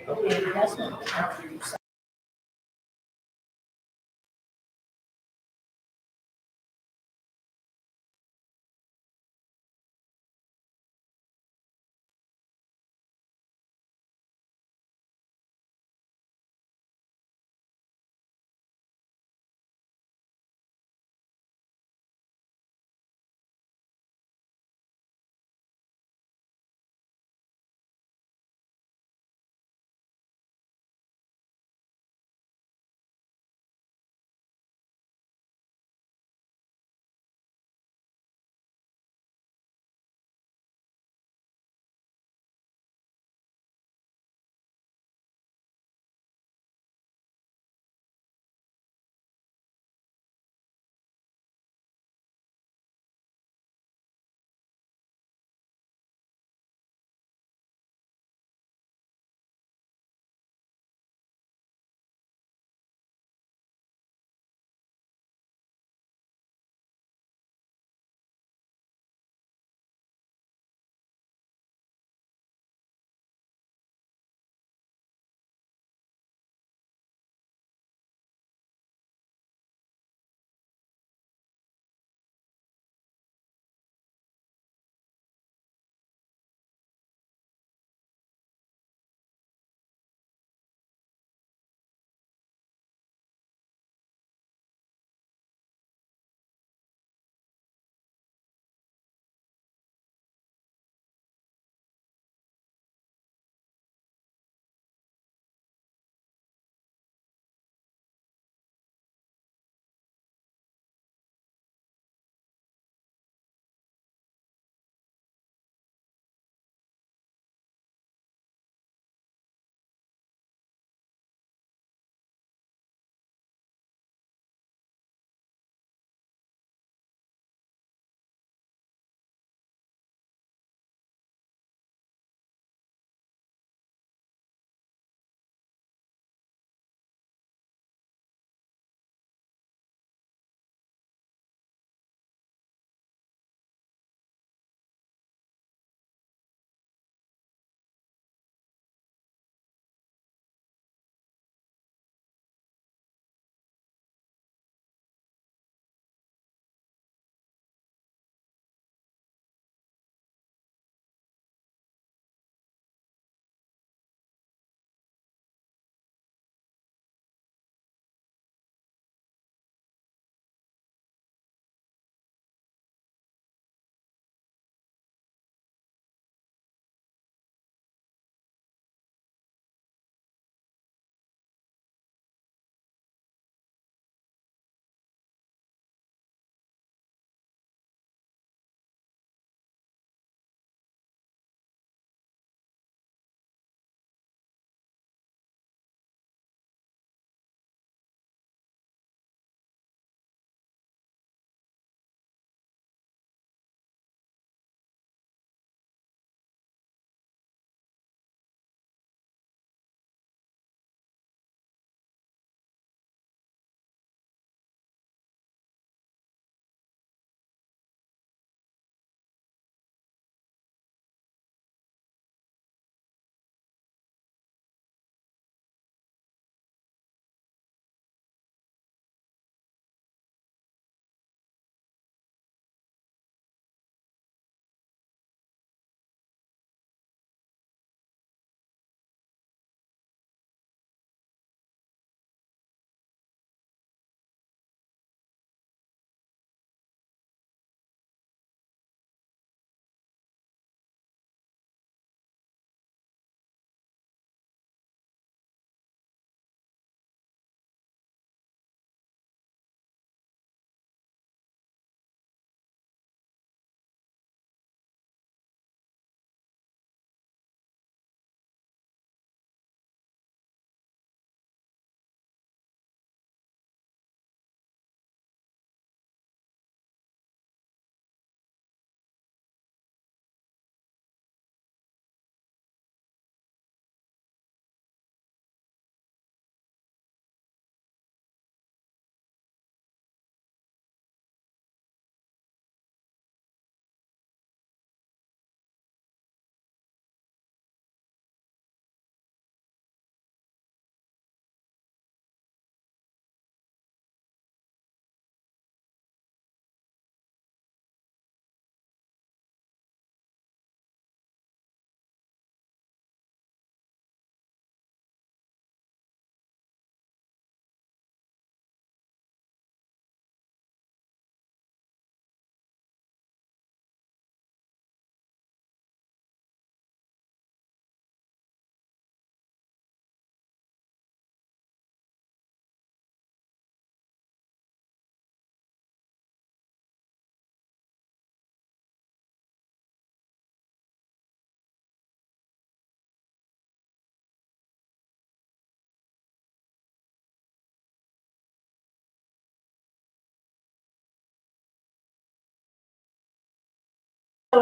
Okay, that's not.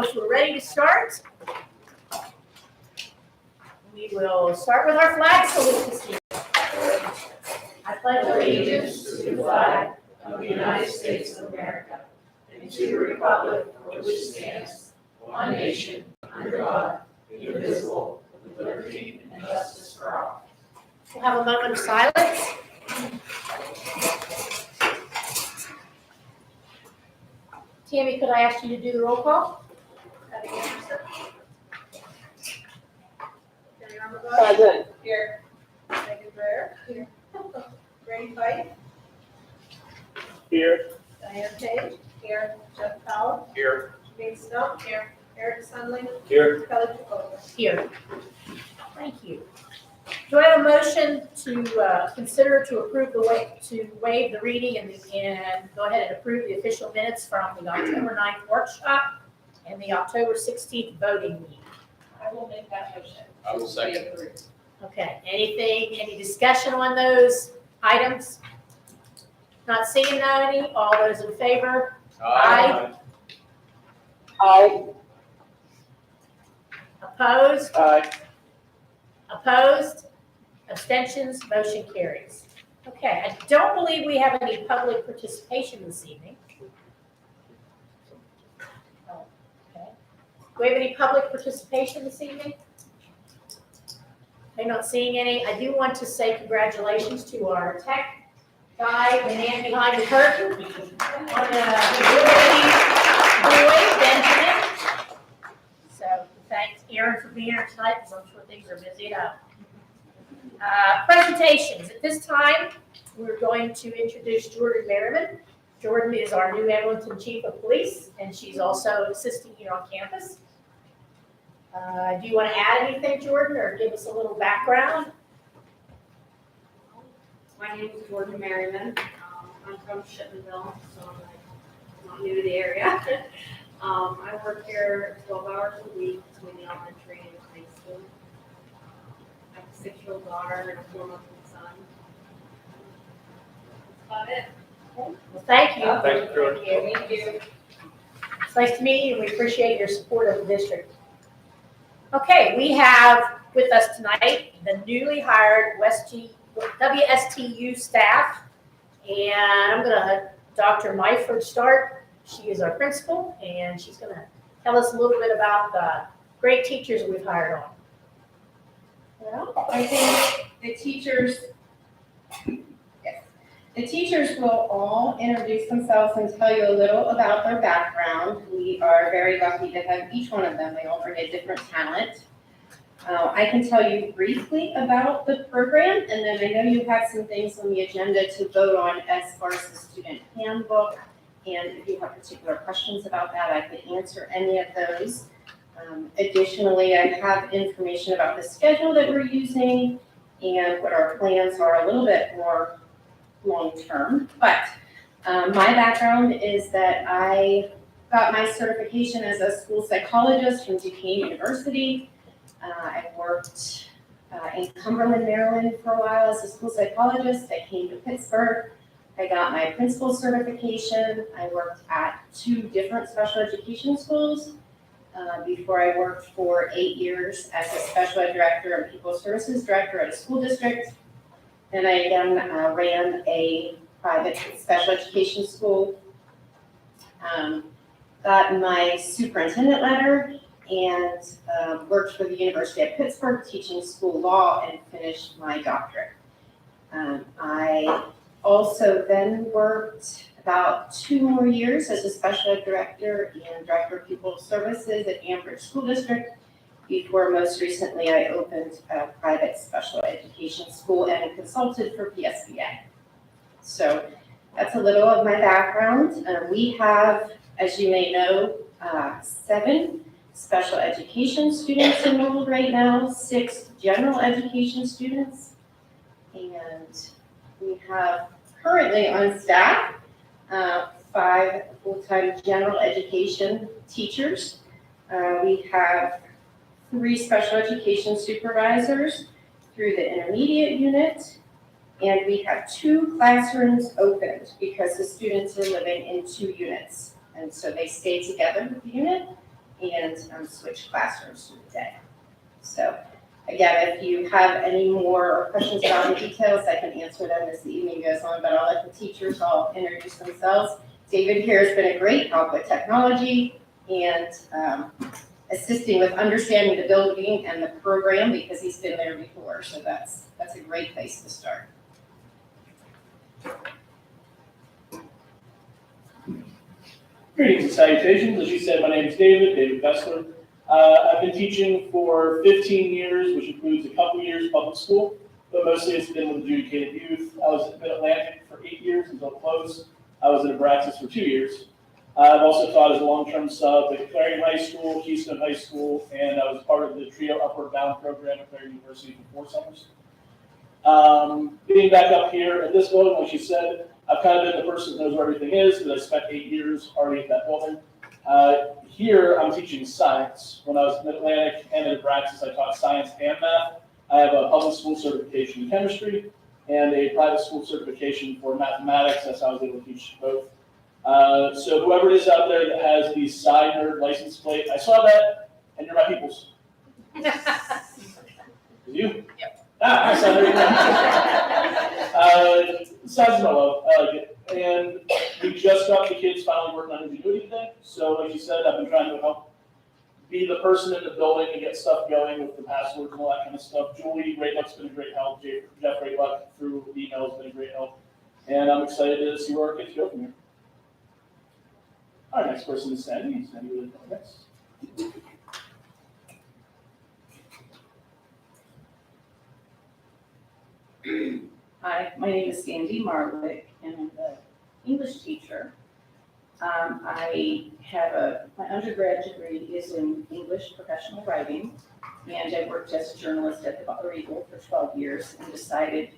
if we're ready to start, we will start with our flag salute this evening. I pledge allegiance to the flag of the United States of America and to the republic for which stands one nation under God, indivisible, with liberty and justice for all. We'll have a moment of silence. Tammy, could I ask you to do the roll call? Present. Here. Megan Blair. Here. Brady Fife. Here. Diane Page. Here. Jeff Powell. Here. Jane Snell. Here. Eric Sunling. Here. Kelly Chacon. Here. Thank you. Do I have a motion to consider to approve to waive the reading and go ahead and approve the official minutes from the October 9th workshop and the October 16th voting meeting? I will make that motion. I will second. Okay, any discussion on those items? Not seeing any, all those in favor? Aye. Aye. Opposed? Aye. Opposed? Abstentions? Motion carries. Okay, I don't believe we have any public participation this evening. Oh, okay. Do we have any public participation this evening? I'm not seeing any. I do want to say congratulations to our tech guy, the man behind the curtain, on the boy, Benjamin. So thanks, Aaron, for being here tonight, because I'm sure things are busy enough. Presentations. At this time, we're going to introduce Jordan Merriman. Jordan is our new Eglinton Chief of Police, and she's also assisting here on campus. Do you want to add anything, Jordan, or give us a little background? My name is Jordan Merriman. I'm from Shipmanville, so I'm not new to the area. I work here 12 hours a week between the elementary and high school. I have a 6-year-old daughter and a 4-month-old son. That's about it. Well, thank you. Thank you, Jordan. Thank you. It's nice to meet you, and we appreciate your support of the district. Okay, we have with us tonight the newly hired WSTU staff, and I'm going to let Dr. Myford start. She is our principal, and she's going to tell us a little bit about the great teachers we've hired on. Well, I think the teachers will all introduce themselves and tell you a little about their background. We are very lucky to have each one of them. They all bring a different talent. I can tell you briefly about the program, and then I know you have some things on the agenda to vote on as far as the student handbook. And if you have particular questions about that, I could answer any of those. Additionally, I have information about the schedule that we're using and what our plans are a little bit more long-term. But my background is that I got my certification as a school psychologist from Duquesne University. I worked in Cumberland, Maryland for a while as a school psychologist. I came to Pittsburgh. I got my principal certification. I worked at 2 different special education schools before I worked for 8 years as a special ed director and people services director at a school district. Then I again ran a private special education school. Got my superintendent letter and worked for the University of Pittsburgh teaching school law and finished my doctorate. I also then worked about 2 more years as a special ed director and director of pupil services at Ambridge School District before most recently I opened a private special education school and consulted for PSBA. So that's a little of my background. We have, as you may know, 7 special education students enrolled right now, 6 general education students, and we have currently on staff 5 full-time general education teachers. We have 3 special education supervisors through the intermediate unit, and we have 2 classrooms opened because the students are living in 2 units. And so they stay together with the unit, and switch classrooms through the day. So again, if you have any more questions about the details, I can answer them as the evening goes on, but I'll let the teachers all introduce themselves. David here has been a great help with technology and assisting with understanding the building and the program because he's been there before. So that's a great place to start. Greetings and salutations. As you said, my name is David Vessler. I've been teaching for 15 years, which includes a couple years public school, but mostly it's been with adjudicated youth. I was at Mid-Atlantic for 8 years until it closed. I was at Abraxas for 2 years. I've also taught as a long-term sub at Clarion High School, Keystone High School, and I was part of the TRIO Upward Bound program at Clarion University for 4 summers. Being back up here at this building, like you said, I've kind of been the person that knows where everything is because I spent 8 years already at that building. Here, I'm teaching science. When I was at Mid-Atlantic and at Abraxas, I taught science and math. I have a public school certification in chemistry and a private school certification for mathematics. That's how I was able to teach both. So whoever it is out there that has the side nerd license plate, I saw that, and you're my peoples. Is you? Yep. Ah, so there you go. Science is my love. I like it. And we just got the kids finally working on Ingenuity today. So like you said, I've been trying to help be the person in the building and get stuff going with the passwords and all that kind of stuff. Julie Rayluck's been a great help. Jeff Rayluck through email has been a great help. And I'm excited to see where our kids go from here. Our next person is Sandy. Sandy will go next. Hi, my name is Sandy Marwick, and I'm the English teacher. I have my undergrad degree is in English professional writing, and I worked as a journalist at the Butler Eagle for 12 years and decided,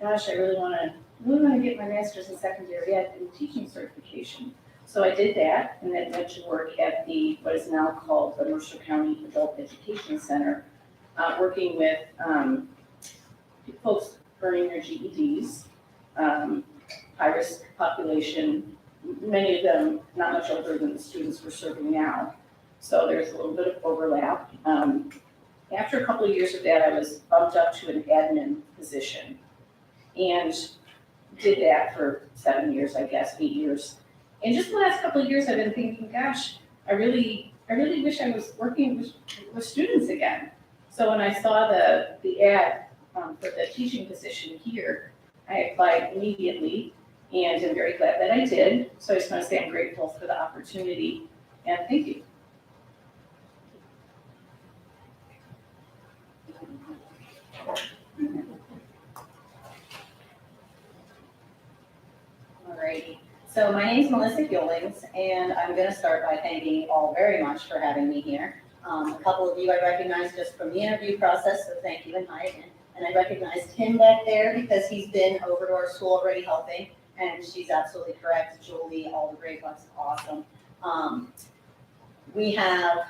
gosh, I really want to get my master's in secondary ed and teaching certification. So I did that, and then went to work at what is now called the Mercer County Adult Education Center, working with folks earning their GEDs, high-risk population, many of them not much older than the students we're serving now. So there's a little bit of overlap. After a couple of years of that, I was bumped up to an admin position and did that for 7 years, I guess, 8 years. And just the last couple of years, I've been thinking, gosh, I really wish I was working with students again. So when I saw the ad for the teaching position here, I applied immediately and I'm very glad that I did. So I just want to say I'm grateful for the opportunity and thank you. Alrighty. So my name is Melissa Gillings, and I'm going to start by thanking you all very much for having me here. A couple of you I recognize just from the interview process, so thank you and hi again. And I recognized him back there because he's been over to our school already helping, and she's absolutely correct. Julie, all the great ones, awesome. We have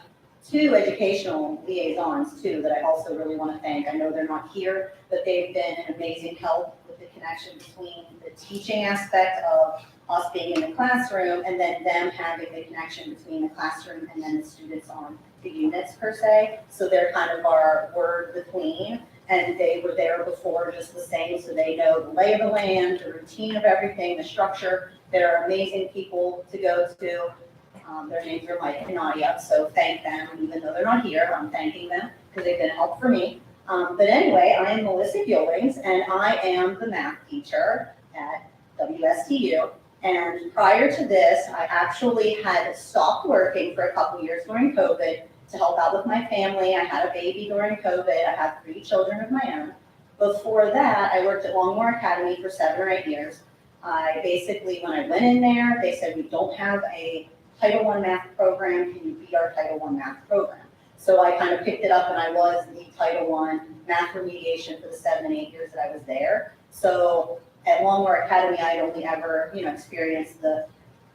2 educational liaisons too that I also really want to thank. I know they're not here, but they've been an amazing help with the connection between the teaching aspect of us being in the classroom and then them having the connection between the classroom and then the students on the units per se. So they're kind of our word between, and they were there before just the same, so they know the lay of the land, the routine of everything, the structure. They're amazing people to go to. Their names are Mike and Nadia, so thank them. Even though they're not here, I'm thanking them because they've been a help for me. But anyway, I am Melissa Gillings, and I am the math teacher at WSTU. And prior to this, I actually had stopped working for a couple years during COVID to help out with my family. I had a baby during COVID. I have 3 children of my own. Before that, I worked at Longmore Academy for 7 or 8 years. I basically, when I went in there, they said, we don't have a Title I math program. Can you be our Title I math program? So I kind of picked it up, and I was the Title I math remediation for the 7 and 8 years that I was there. So at Longmore Academy, I had only ever, experienced the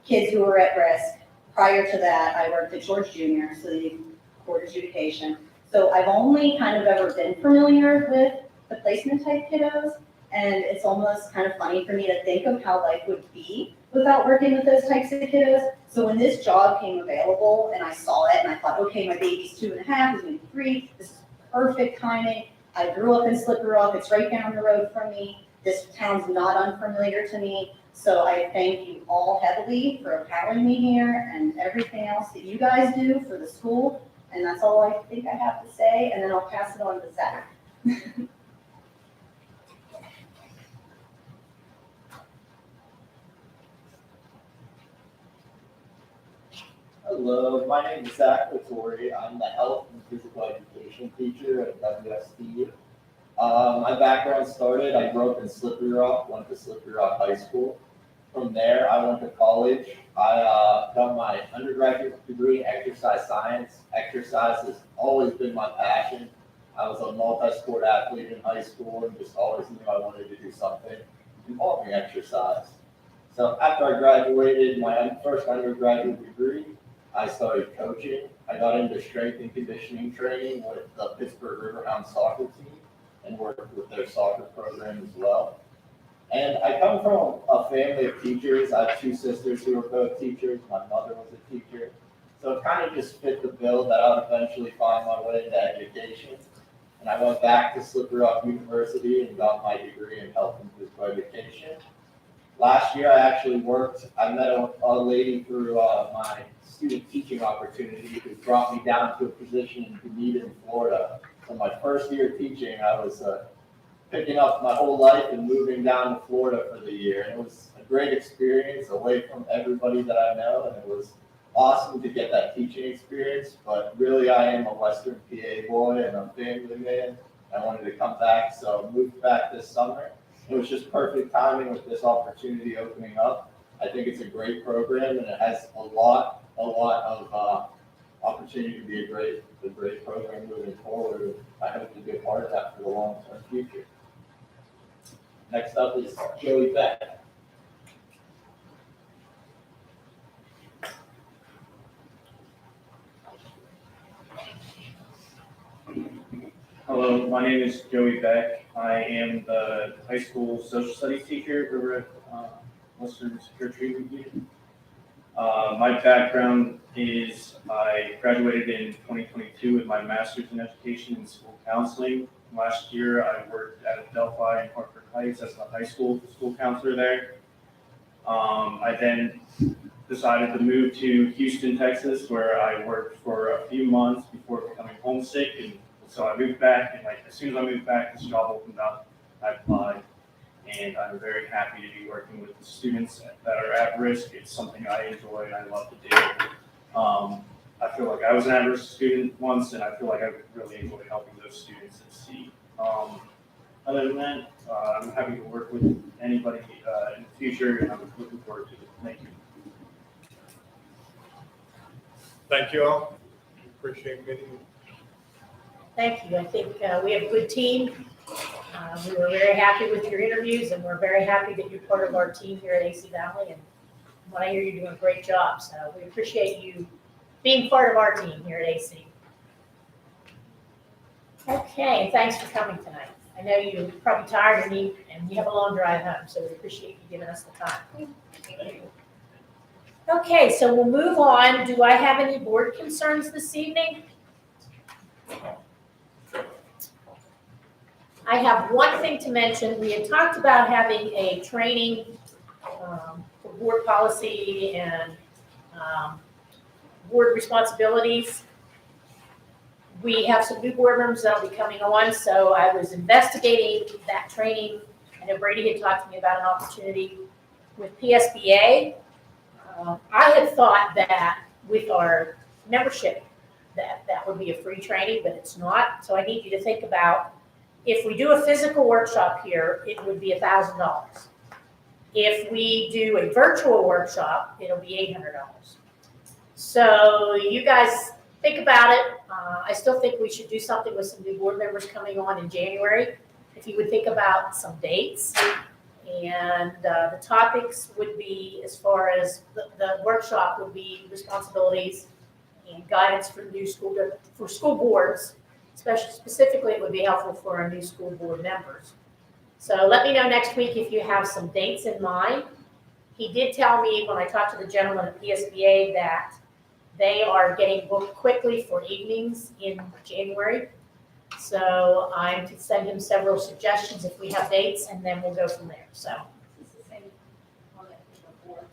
kids who were at risk. Prior to that, I worked at George Junior, so the court adjudication. So I've only kind of ever been familiar with the placement type kiddos. And it's almost kind of funny for me to think of how life would be without working with those types of kiddos. So when this job came available and I saw it and I thought, okay, my baby's 2.5, he's gonna be 3, this is perfect timing. I grew up in Slippery Rock, it's right down the road from me. This town's not unfamiliar to me. So I thank you all heavily for empowering me here and everything else that you guys do for the school. And that's all I think I have to say, and then I'll pass it on to Zach. Hello, my name is Zach Vittori. I'm the health and physical education teacher at WSTU. My background started, I grew up in Slippery Rock, went to Slippery Rock High School. From there, I went to college. I got my undergraduate degree in exercise science. Exercise has always been my passion. I was a multi-sport athlete in high school and just always knew I wanted to do something involving exercise. So after I graduated my first undergraduate degree, I started coaching. I got into strength and conditioning training with the Pittsburgh Riverhound soccer team and worked with their soccer program as well. And I come from a family of teachers. I have 2 sisters who are both teachers. My mother was a teacher. So it kind of just fit the bill that I would eventually find my way into education. And I went back to Slippery Rock University and got my degree in health and physical education. Last year, I met a lady through my student teaching opportunity who brought me down to a position in Dunedin, Florida. So my first year teaching, I was picking up my whole life and moving down to Florida for the year. And it was a great experience away from everybody that I know, and it was awesome to get that teaching experience. But really, I am a Western PA boy and a family man. I wanted to come back, so I moved back this summer. It was just perfect timing with this opportunity opening up. I think it's a great program, and it has a lot of opportunity to be a great program moving forward. I hope to be a part of that for the long-term future. Next up is Joey Beck. Hello, my name is Joey Beck. I am the high school social studies teacher over at Western Secure Treatment Unit. My background is I graduated in 2022 with my master's in education and school counseling. Last year, I worked at Adelphi in Hartford Heights as the high school counselor there. I then decided to move to Houston, Texas, where I worked for a few months before becoming homesick. And so I moved back, and as soon as I moved back, this job opened up. I applied, and I'm very happy to be working with the students that are at risk. It's something I enjoy and I love to do. I feel like I was an at-risk student once, and I feel like I really enjoy helping those students succeed. Other than that, I'm happy to work with anybody in the future, and I'm looking forward to it. Thank you. Thank you all. Appreciate meeting you. Thank you. I think we have a good team. We were very happy with your interviews, and we're very happy that you're part of our team here at AC Valley. And when I hear you're doing a great job, so we appreciate you being part of our team here at AC. Okay, and thanks for coming tonight. I know you're probably tired and you have a long drive home, so we appreciate you giving us the time. Okay, so we'll move on. Do I have any board concerns this evening? I have one thing to mention. We had talked about having a training for board policy and board responsibilities. We have some new board members that will be coming on, so I was investigating that training. I know Brady had talked to me about an opportunity with PSBA. I had thought that with our membership that would be a free training, but it's not. So I need you to think about, if we do a physical workshop here, it would be $1,000. If we do a virtual workshop, it'll be $800. So you guys think about it. I still think we should do something with some new board members coming on in January. If you would think about some dates. And the topics would be, as far as the workshop would be responsibilities and guidance for school boards. Specifically, it would be helpful for our new school board members. So let me know next week if you have some dates in mind. He did tell me when I talked to the gentleman at PSBA that they are getting booked quickly for evenings in January. So I'm to send him several suggestions if we have dates, and then we'll go from there, so. It's the same one that came before.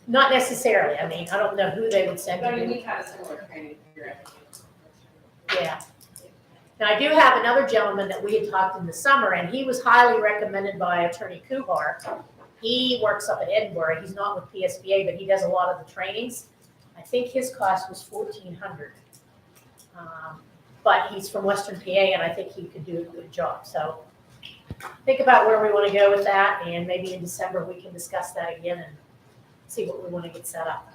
Not necessarily, I mean, I don't know who they would send But I mean, you. we had a similar training here. Yeah. Now, I do have another gentleman that we had talked in the summer, and he was highly recommended by Attorney Kuhar. He works up at Edinburgh, he's not with PSBA, but he does a lot of the trainings. I think his cost was $1,400. But he's from Western PA, and I think he could do a good job, so think about where we want to go with that, and maybe in December, we can discuss that again and see what we want to get set up.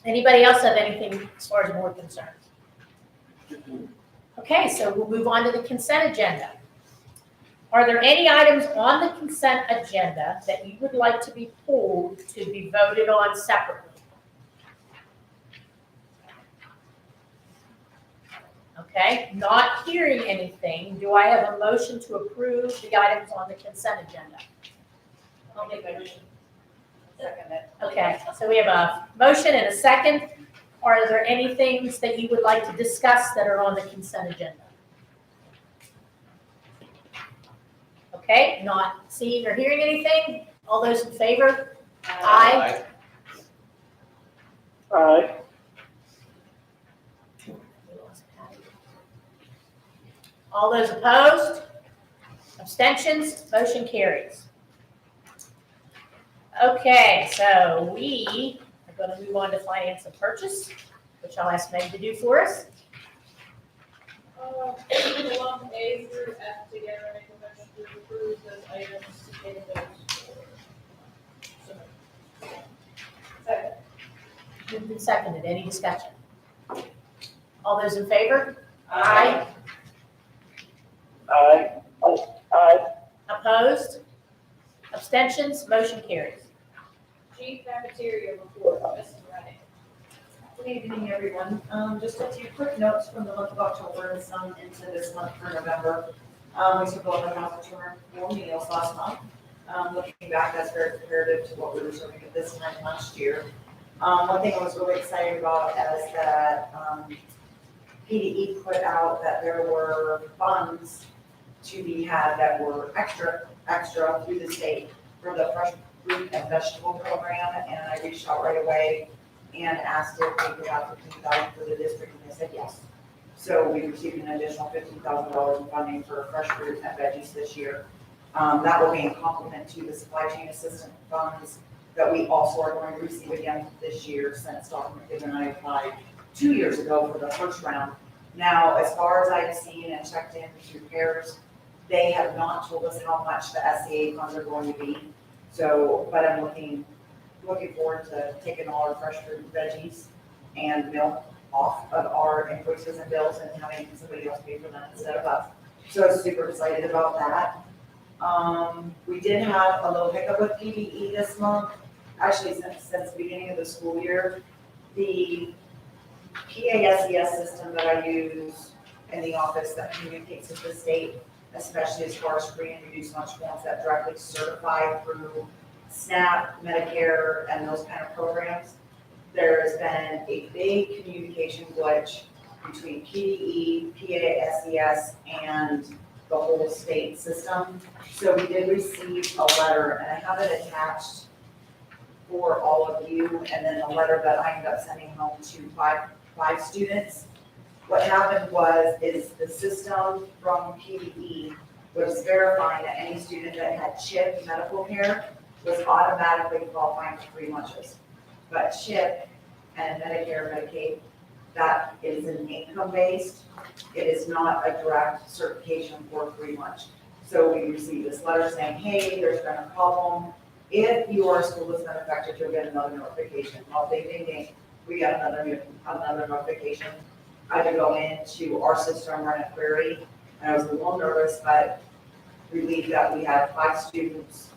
Anybody else have anything as far as board concerns? Okay, so we'll move on to the consent agenda. Are there any items on the consent agenda that you would like to be pulled to be voted on separately? Okay, not hearing anything, do I have a motion to approve the items on the consent agenda? I'll make that motion. Second it. Okay, so we have a motion and a second. Are there any things that you would like to discuss that are on the consent agenda? Okay, not seeing or hearing anything? All those in favor? Aye. Aye. All those opposed? Abstentions? Motion carries. Okay, so we are going to move on to finance and purchase, which I'll ask Meg to do for us. We will lump A through F together, make a motion to approve those items, submitted those for. Second. Moved and seconded. Any discussion? All those in favor? Aye. Aye. Opposed? Abstentions? Motion carries. G cafeteria report, Mrs. Rennie. Good evening, everyone. Just a few quick notes from the month of October and some into this month for November. We took over 1,204 meals last month. Looking back, that's very comparative to what we were serving at this time last year. One thing I was really excited about is that PDE put out that there were funds to be had that were extra through the state for the fresh fruit and vegetable program, and I reached out right away and asked if we could have $15,000 for the district, and they said yes. So we received an additional $15,000 in funding for fresh fruit and veggies this year. That will be in complement to the supply chain assistance funds that we also are going to receive again this year, since Dr. McKibben and I applied 2 years ago for the first round. Now, as far as I've seen and checked in through CARES, they have not told us how much the SCA funds are going to be. So, but I'm looking forward to taking all our fresh fruit and veggies and milk off of our invoices and bills and having somebody else pay for them instead of us. So I was super excited about that. We did have a little hiccup with PDE this month. Actually, since the beginning of the school year, the PASES system that I use in the office that communicates with the state, especially as far as free and reduced lunch forms that directly certify through SNAP, Medicare, and those kind of programs. There has been a big communication glitch between PDE, PASES, and the whole state system. So we did receive a letter, and I have it attached for all of you, and then a letter that I ended up sending home to five students. What happened is the system from PDE was verifying that any student that had CHIP medical care was automatically qualifying for free lunches. But CHIP and Medicare, Medicaid, that is an income-based. It is not a direct certification for free lunch. So we received this letter saying, hey, there's been a problem. If your school has been affected, you'll get another notification. Well, ding, ding, ding, we got another notification. I had to go into our system, run a query, and I was a little nervous, but relieved that we had 5 students,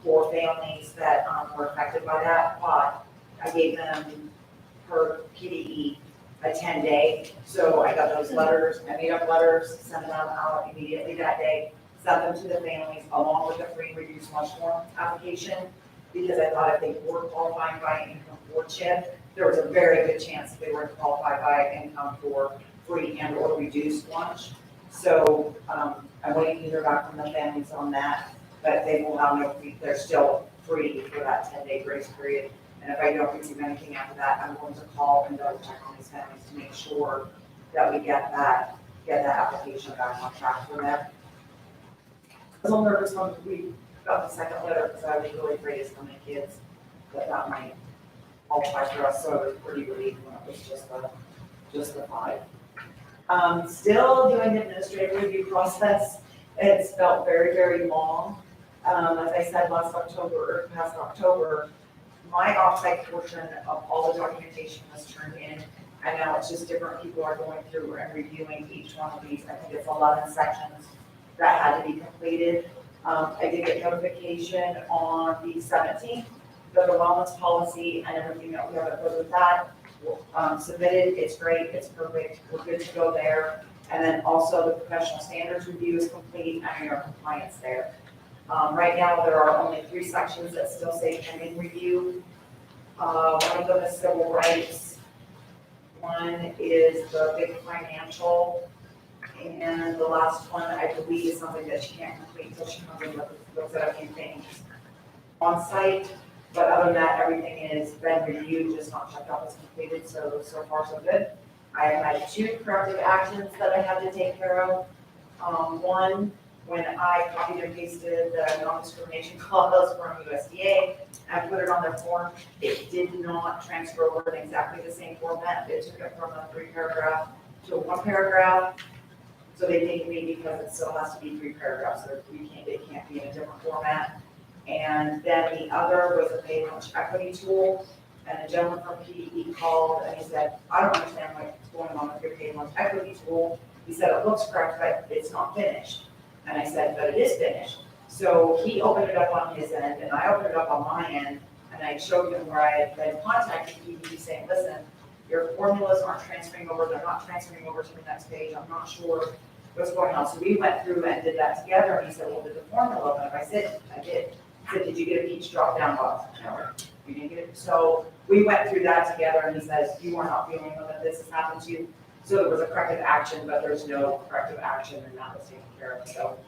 4 families that were affected by that. But I gave them per PDE a 10-day. So I got those letters, I made up letters, sent them out immediately that day, sent them to the families along with the free and reduced lunch form application, because I thought if they were qualifying by income for CHIP, there was a very good chance they were qualified by income for free and or reduced lunch. So, I'm waiting to hear back from the families on that, but they will have no free, they're still free for that 10-day grace period. And if I don't receive anything after that, I'm going to call and double check on these families to make sure that we get that application back on track for them. I was a little nervous when we got the second letter, because I was really afraid of so many kids that might qualify for us, so I was pretty relieved when it was just the 5. Still doing the administrative review process. It's felt very, very long. As I said past October, my offsite portion of all the documentation was turned in, and now it's just different people are going through and reviewing each one of these. I think it's 11 sections that had to be completed. I did get notification on the 17th that the wellness policy and everything that we have to go with that submitted. It's great, it's perfect, we're good to go there. And then also the professional standards review is complete and our compliance there. Right now, there are only 3 sections that still say pending review. One of them is civil rights. One is the big financial. And the last one, I believe, is something that she can't complete until she comes and looks at a few things on site. But other than that, everything is been reviewed, just not checked off as completed, so far so good. I have had 2 corrective actions that I had to take care of. One, when I copied and pasted the non-discrimination clause from USDA and put it on their form, it did not transfer over in exactly the same format. It took it from a 3-paragraph to a 1-paragraph. So they thanked me because it still has to be 3 paragraphs, so it can't be in a different format. And then the other was a pay lunch equity tool, and a gentleman from PDE called and he said, I don't understand what's going on with your pay lunch equity tool. He said, it looks correct, but it's not finished. And I said, but it is finished. So he opened it up on his end, and I opened it up on my end, and I showed him where I had been contacting PDE saying, listen, your formulas aren't transferring over, they're not transferring over to the next page, I'm not sure what's going on. So we went through and did that together, and he said, well, did the formula open up? I said, I did. He said, did you get a peach drop down box? No, you didn't get it. So we went through that together, and he says, you are not feeling that this has happened to you. So there was a corrective action, but there's no corrective action, and that was taken care of. So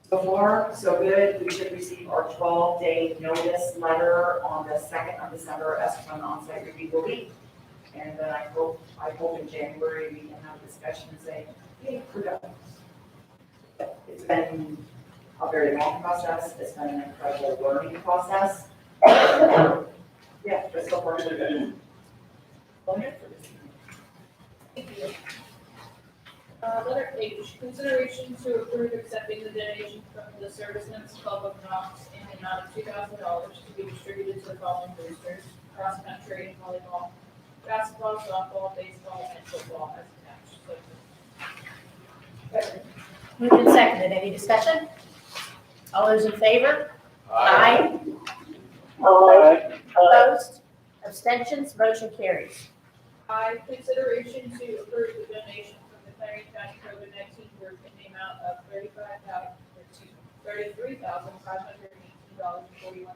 far, so good. We should receive our 12-day notice letter on the 2nd of December as to when the on-site review will be. And then I hope in January we can have a discussion and say, hey, we're done. It's been a very long process. It's been an incredible learning process. Yeah, but so far so good. Go ahead for this. Thank you. Letter H, consideration to approve accepting the donation from the Servicemen's Club of Knox in the amount of $2,000 to be distributed to the following boosters: cross country, volleyball, basketball, softball, baseball, and football as attached. Moved and seconded. Any discussion? All those in favor? Aye. Opposed? Abstentions? Motion carries. I, consideration to approve the donation from the Clarion County COVID-19 group in the amount of $33,518.41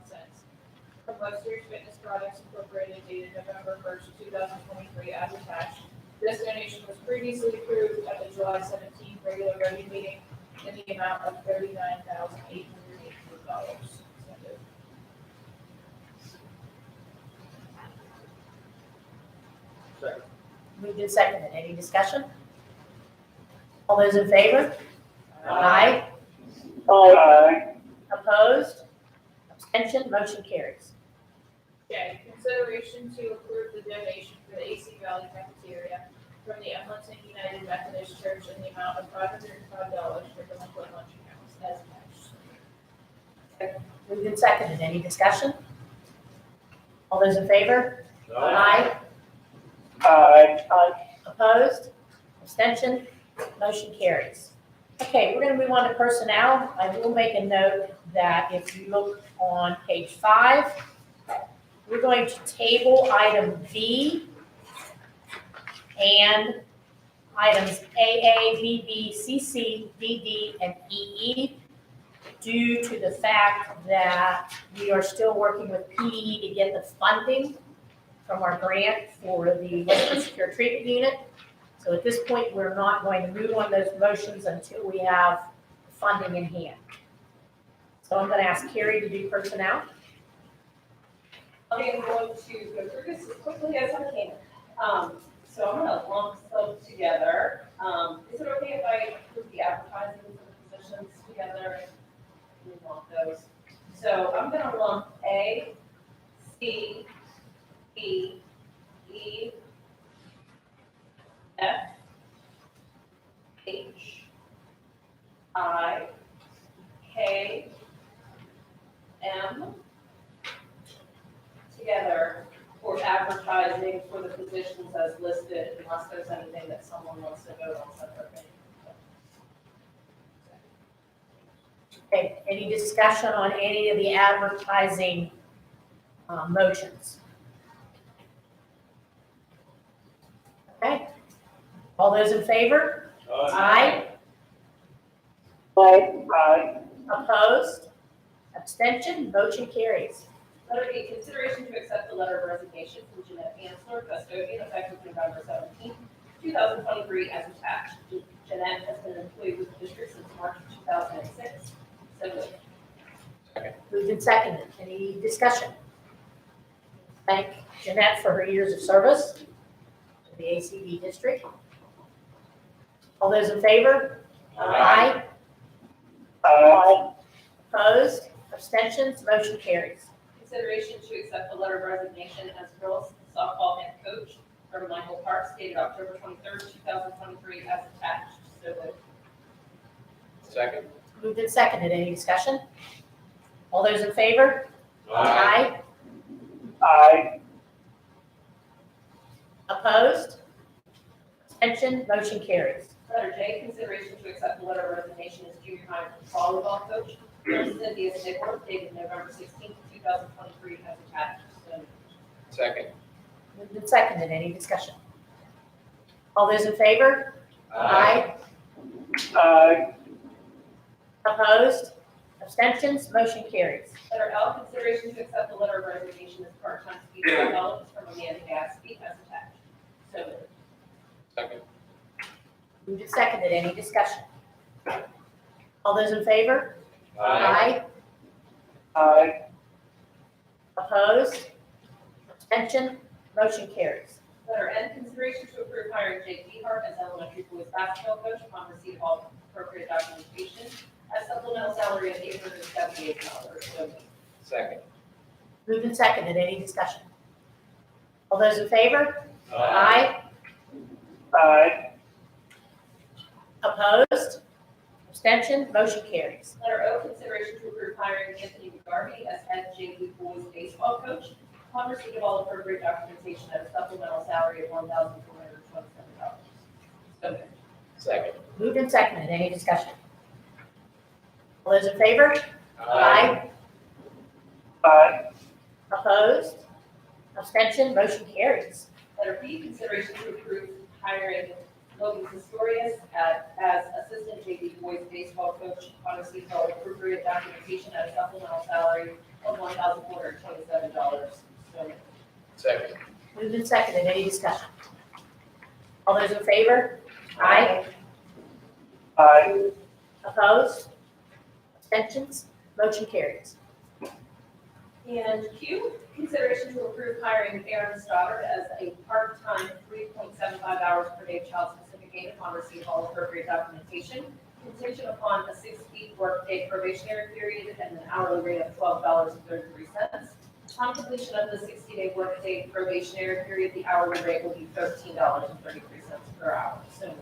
from Webster's Fitness Products Incorporated dated November 1st, 2023 as attached. This donation was previously approved at the July 17th regular revenue meeting in the amount of $39,818. Second. Moved and seconded. Any discussion? All those in favor? Aye. Opposed? Abstention? Motion carries. Okay, consideration to approve the donation for the AC Valley cafeteria from the Emlenton United Methodist Church in the amount of $505 for delinquent lunch accounts as attached. Moved and seconded. Any discussion? All those in favor? Aye. Opposed? Abstention? Motion carries. Okay, we're going to move on to personnel. I will make a note that if you look on page 5, we're going to table item V and items AA, BB, CC, DD, and EE due to the fact that we are still working with PDE to get the funding from our grant for the Western Secure Treatment Unit. So at this point, we're not going to move on those motions until we have funding in hand. So I'm going to ask Carrie to do personnel. I am going to go through this as quickly as I can. So I'm gonna lump them together. Is it okay if I put the advertising for the positions together? We want those. So I'm gonna lump A, C, B, E, F, H, I, K, M, together for advertising for the positions as listed, unless there's anything that someone wants to vote on separately. Okay, any discussion on any of the advertising motions? Okay, all those in favor? Aye. Aye. Opposed? Abstention? Motion carries. Letter B, consideration to accept the letter of resignation from Jeanette Hansler, custodian, effective November 17th, 2023, as attached. Jeanette has been employed with the district since March 2006. So moved. Moved and seconded. Any discussion? Thank Jeanette for her years of service to the ACV district. All those in favor? Aye. Aye. Opposed? Abstentions? Motion carries. Consideration to accept the letter of resignation as girls softball head coach from Michael Parks, dated October 23rd, 2023, as attached. So moved. Second. Moved and seconded. Any discussion? All those in favor? Aye. Aye. Opposed? Abstention? Motion carries. Letter J, consideration to accept the letter of resignation as junior high volleyball coach from Cynthia Sigler, dated November 16th, 2023, as attached. So moved. Second. Moved and seconded. Any discussion? All those in favor? Aye. Aye. Opposed? Abstentions? Motion carries. Letter L, consideration to accept the letter of resignation as part-time speech pathologist from Amanda Gatsby, as attached. So moved. Second. Moved and seconded. Any discussion? All those in favor? Aye. Aye. Opposed? Abstention? Motion carries. Letter N, consideration to approve hiring Jake Dehart as elementary boys basketball coach upon receipt of all appropriate documentation at supplemental salary of $878. So moved. Second. Moved and seconded. Any discussion? All those in favor? Aye. Aye. Opposed? Abstention? Motion carries. Letter O, consideration to approve hiring Anthony McGarvey as head JV boys baseball coach upon receipt of all appropriate documentation at a supplemental salary of $1,427. So moved. Second. Moved and seconded. Any discussion? All those in favor? Aye. Aye. Opposed? Abstention? Motion carries. Letter B, consideration to approve hiring Logan Pistorius as assistant JV boys baseball coach upon receipt of all appropriate documentation at a supplemental salary of $1,427. So moved. Second. Moved and seconded. Any discussion? All those in favor? Aye. Aye. Opposed? Abstentions? Motion carries. And Q, consideration to approve hiring Aaron Stoddard as a part-time 3.75 hours per day child-specific aide upon receipt of all appropriate documentation, contingent upon a 6-week workday probationary period and an hourly rate of $12.33. Upon completion of the 60-day workday probationary period, the hourly rate will be $13.33 per hour. So moved.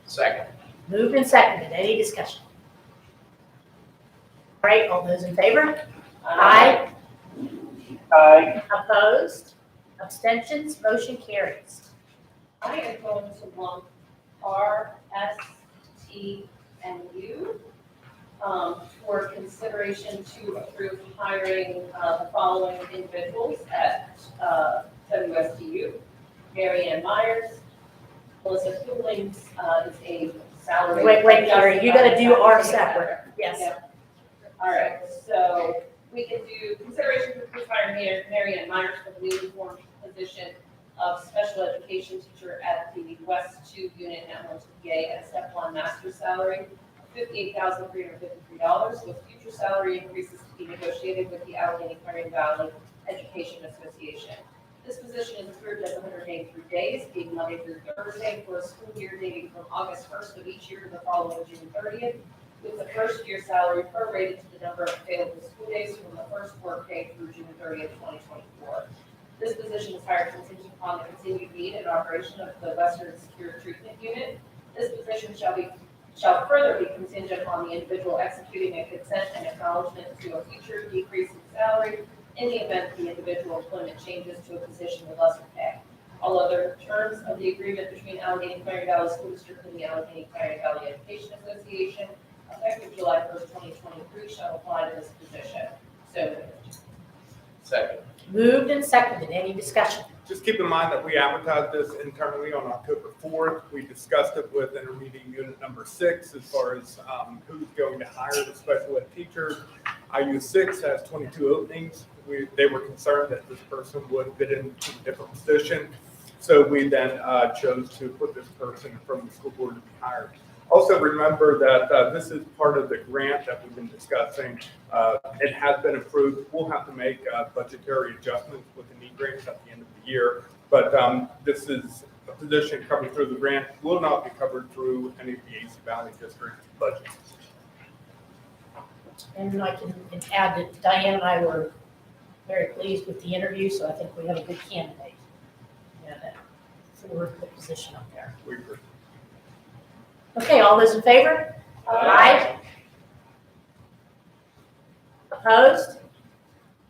Second. Moved and seconded. Any discussion? All right, all those in favor? Aye. Aye. Opposed? Abstentions? Motion carries. I am going to lump R, S, T, and U for consideration to approve hiring the following individuals at WSTU. Mary Ann Myers, Melissa Coolings, is a salary. Wait, Carrie, you gotta do our separate. Yes. Yeah. All right, so we can do consideration for hiring Mary Ann Myers for the newly formed position of special education teacher at the West 2 unit at MLTA at step 1 master's salary of $58,353 with future salary increases to be negotiated with the Allegheny Clarion Valley Education Association. This position is approved as 183 days, being Monday through Thursday for a school year dating from August 1st of each year to the following June 30th, with the first year salary prorated to the number of available school days from the first workday through June 30th, 2024. This position is hired contingent upon the continued need and operation of the Western Secure Treatment Unit. This position shall further be contingent on the individual executing a consent and acknowledgement to a future decrease in salary in the event the individual employment changes to a position with lesser pay. All other terms of the agreement between Allegheny Clarion Valley School District and the Allegheny Clarion Valley Education Association, effective July 1st, 2023, shall apply to this position. So moved. Second. Moved and seconded. Any discussion? Just keep in mind that we advertised this internally on October 4th. We discussed it with intermediate unit number 6 as far as who's going to hire the special ed teachers. IU6 has 22 openings. They were concerned that this person would fit into a different position. So we then chose to put this person from the school board to be hired. Also remember that this is part of the grant that we've been discussing. It has been approved. We'll have to make budgetary adjustments with the need grants at the end of the year. But this is a position coming through the grant, will not be covered through any of the AC Valley District budgets. And I can add that Diane and I were very pleased with the interview, so I think we have a good candidate. For the position up there. We agree. Okay, all those in favor? Aye. Opposed?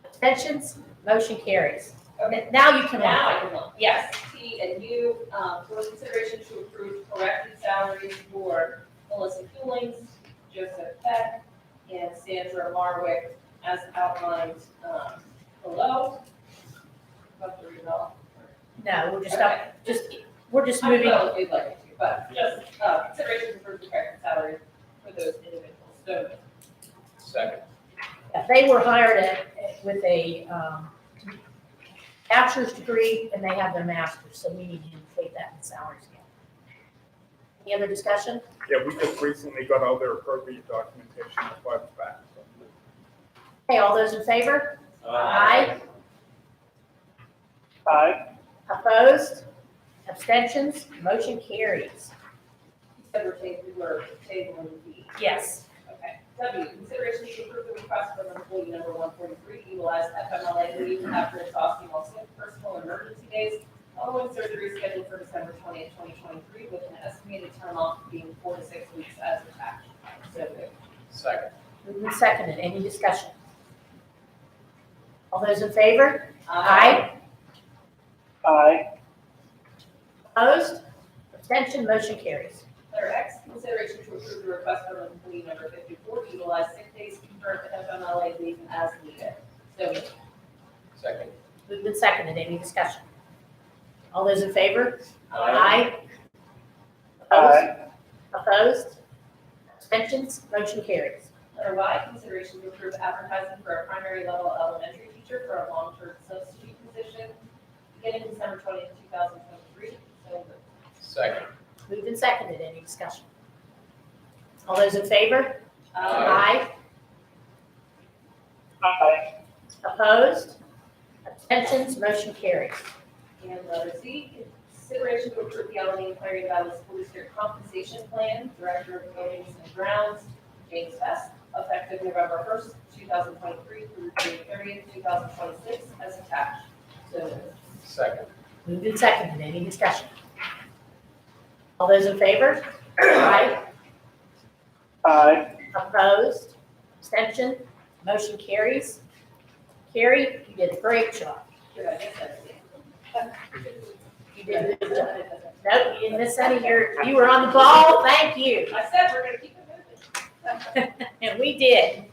Abstentions? Motion carries. Okay. Now you can. Now I can look. Yes, T and U, for consideration to approve corrected salaries for Melissa Coolings, Joseph Peck, and Sandra Marwick as outlined below. About to read it all. No, we're just, Okay. we're just I moving. will if you'd like me to, but just consideration to approve the corrected salary for those individuals. So Second. Yeah, they were hired with a bachelor's degree and they have their master's, so we need to inflate that in salaries again. Any other discussion? Yeah, we just recently got all their appropriate documentation. That's why it's back. Okay, all those in favor? Aye. Opposed? Abstentions? Motion carries. you said we're tabling B. Yes. Okay. W, consideration to approve the request from employee number 143 to utilize FMLA leave after exhausting all sick, personal, and emergency days following surgery scheduled for December 20th, 2023, with an estimated term off being 4 to 6 weeks as attached. So moved. Second. Moved and seconded. Any discussion? All those in favor? Aye. Opposed? Abstention? Motion carries. Letter X, consideration to approve the request from employee number 54 to utilize sick days concurrent to FMLA leave as needed. So moved. Second. Moved and seconded. Any discussion? All those in favor? Aye. Opposed? Opposed? Abstentions? Motion carries. Letter Y, consideration to approve advertising for a primary level elementary teacher for a long-term substitute position beginning December 20th, 2023. So moved. Second. Moved and seconded. Any discussion? All those in favor? Aye. Opposed? Abstentions? Motion carries. And letter Z, consideration to approve the Allegheny Clarion Valley School District Compensation Plan, Director of Buildings and Grounds, James Best, effective November 1st, 2023 through June 30th, 2026, as attached. So moved. Second. Moved and seconded. Any discussion? All those in favor? Aye. Opposed? Abstention? Motion carries. Carrie, you did a great job. Did I miss anything? You did a good job. Nope, you didn't miss any. You were on the ball. Thank you. I said we're going to keep it moving. And we did.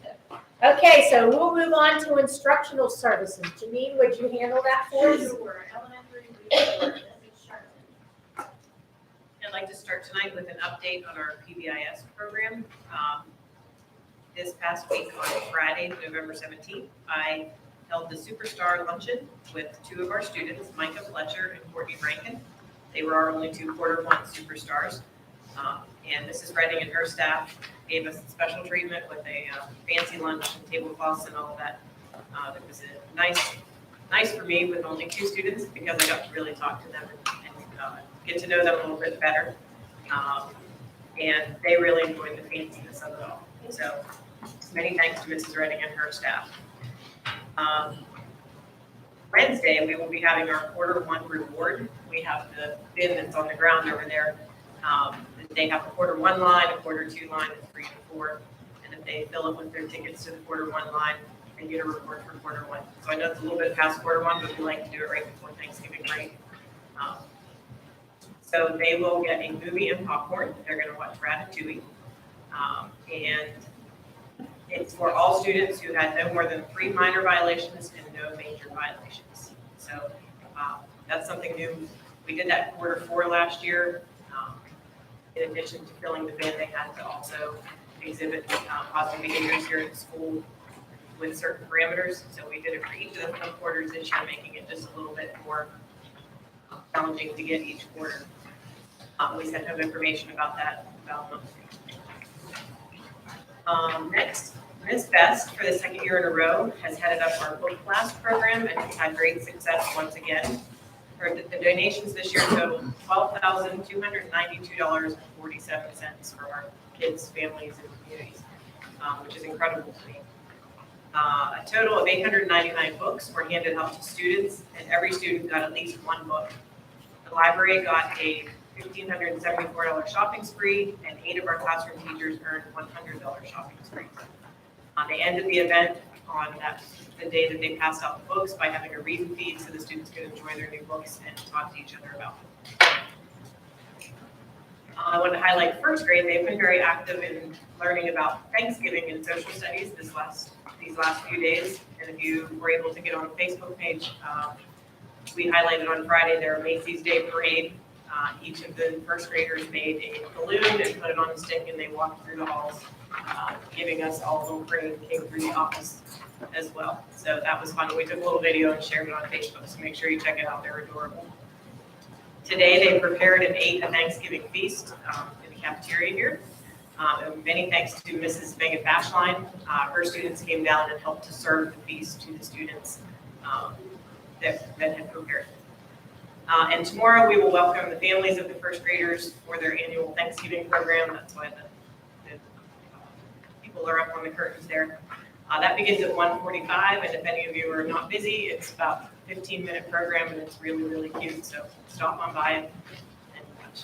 Okay, so we'll move on to instructional services. Janine, would you handle that for us? Sure. Elementary resource, Mrs. Sherman. I'd like to start tonight with an update on our PBIS program. This past week on Friday, November 17th, I held the Superstar Luncheon with two of our students, Micah Fletcher and Courtney Rankin. They were our only two quarter one superstars. And Mrs. Redding and her staff gave us special treatment with a fancy lunch and tablecloths and all of that. It was nice for me with only two students because I got to really talk to them and get to know them a little bit better. And they really enjoyed the fanciness of it all. So many thanks to Mrs. Redding and her staff. Wednesday, we will be having our quarter one reward. We have the bin that's on the ground over there. They have a quarter one line, a quarter two line, and 3 and 4. And if they fill it with their tickets to the quarter one line, they get a reward for quarter one. So I know it's a little bit past quarter one, but we like to do it right before Thanksgiving break. So they will get a movie and popcorn. They're going to watch Ratatouille. And it's for all students who had no more than 3 minor violations and no major violations. So that's something new. We did that quarter 4 last year. In addition to filling the bin, they had to also exhibit positive behaviors here at school with certain parameters. So we did it for each of the 4 quarters this year, making it just a little bit more challenging to get each quarter. We sent out information about that about a month ago. Next, Ms. Best, for the 2nd year in a row, has headed up our book class program and has had great success once again. The donations this year totaled $12,292.47 for our kids, families, and communities, which is incredible to me. A total of 899 books were handed out to students, and every student got at least 1 book. The library got a $1,574 shopping spree, and 8 of our classroom teachers earned $100 shopping sprees. They ended the event on the day that they passed out the books by having a reading feed so the students could enjoy their new books and talk to each other about them. I want to highlight 1st grade. They've been very active in learning about Thanksgiving and social studies these last few days. And if you were able to get on the Facebook page, we highlighted on Friday their Macy's Day Parade. Each of the 1st graders made a balloon and put it on a stick, and they walked through the halls, giving us all a little parade and came through the office as well. So that was fun. We took a little video and shared it on Facebook, so make sure you check it out. They're adorable. Today, they prepared and ate a Thanksgiving feast in the cafeteria here. And many thanks to Mrs. Megan Bashline. Her students came down and helped to serve the feast to the students that had prepared it. And tomorrow, we will welcome the families of the 1st graders for their annual Thanksgiving program. That's why the people are up on the curtains there. That begins at 1:45, and if any of you are not busy, it's about a 15-minute program, and it's really, really cute. So stop on by and watch.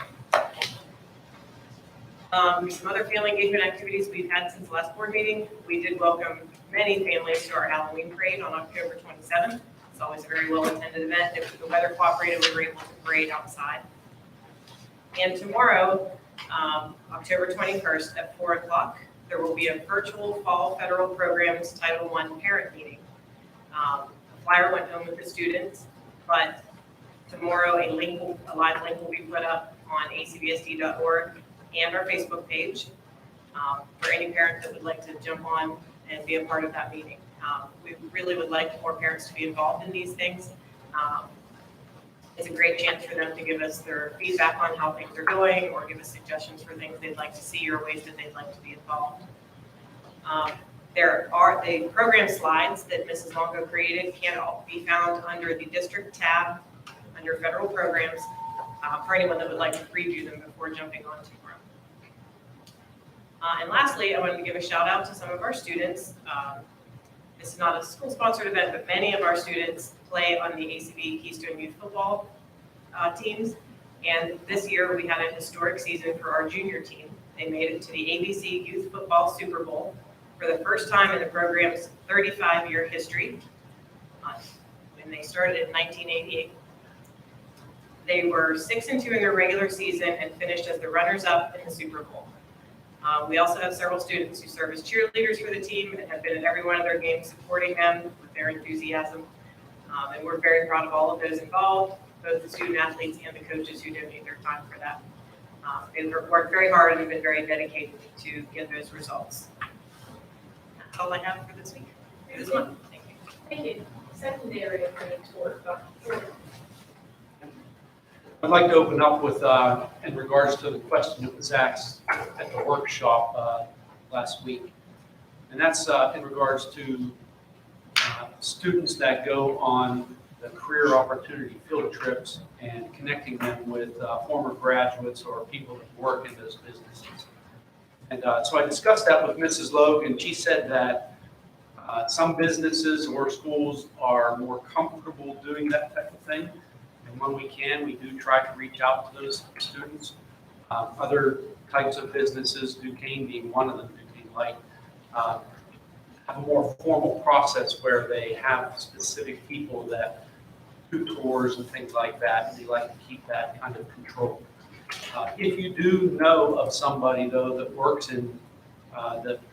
Some other family engagement activities we've had since the last board meeting. We did welcome many families to our Halloween parade on October 27th. It's always a very well-attended event. If the weather cooperated, we were able to parade outside. And tomorrow, October 21st at 4 o'clock, there will be a virtual Fall Federal Programs Title I parent meeting. A flyer went home with the students, but tomorrow a live link will be put up on acvsd.org and our Facebook page for any parent that would like to jump on and be a part of that meeting. We really would like more parents to be involved in these things. It's a great chance for them to give us their feedback on how things are going or give us suggestions for things they'd like to see or ways that they'd like to be involved. There are the program slides that Mrs. Longo created can all be found under the district tab under federal programs for anyone that would like to preview them before jumping on tomorrow. And lastly, I wanted to give a shout out to some of our students. This is not a school-sponsored event, but many of our students play on the ACV Keystone Youth Football teams. And this year, we had a historic season for our junior team. They made it to the ABC Youth Football Super Bowl for the first time in the program's 35-year history. When they started in 1988. They were 6-2 in their regular season and finished as the runners-up in the Super Bowl. We also have several students who serve as cheerleaders for the team and have been at every one of their games supporting them with their enthusiasm. And we're very proud of all of those involved, both the student athletes and the coaches who donate their time for that. They've worked very hard and have been very dedicated to get those results. That's all I have for this week, this month. Thank you. Thank you. Secondary approved work. I'd like to open up with, in regards to the question that was asked at the workshop last week. And that's in regards to students that go on the career opportunity field trips and connecting them with former graduates or people that work in those businesses. And so I discussed that with Mrs. Logan. She said that some businesses or schools are more comfortable doing that type of thing. And when we can, we do try to reach out to those students. Other types of businesses, Duquesne being one of them, Duquesne Light, have a more formal process where they have specific people that do tours and things like that, and they like to keep that kind of control. If you do know of somebody, though, that works in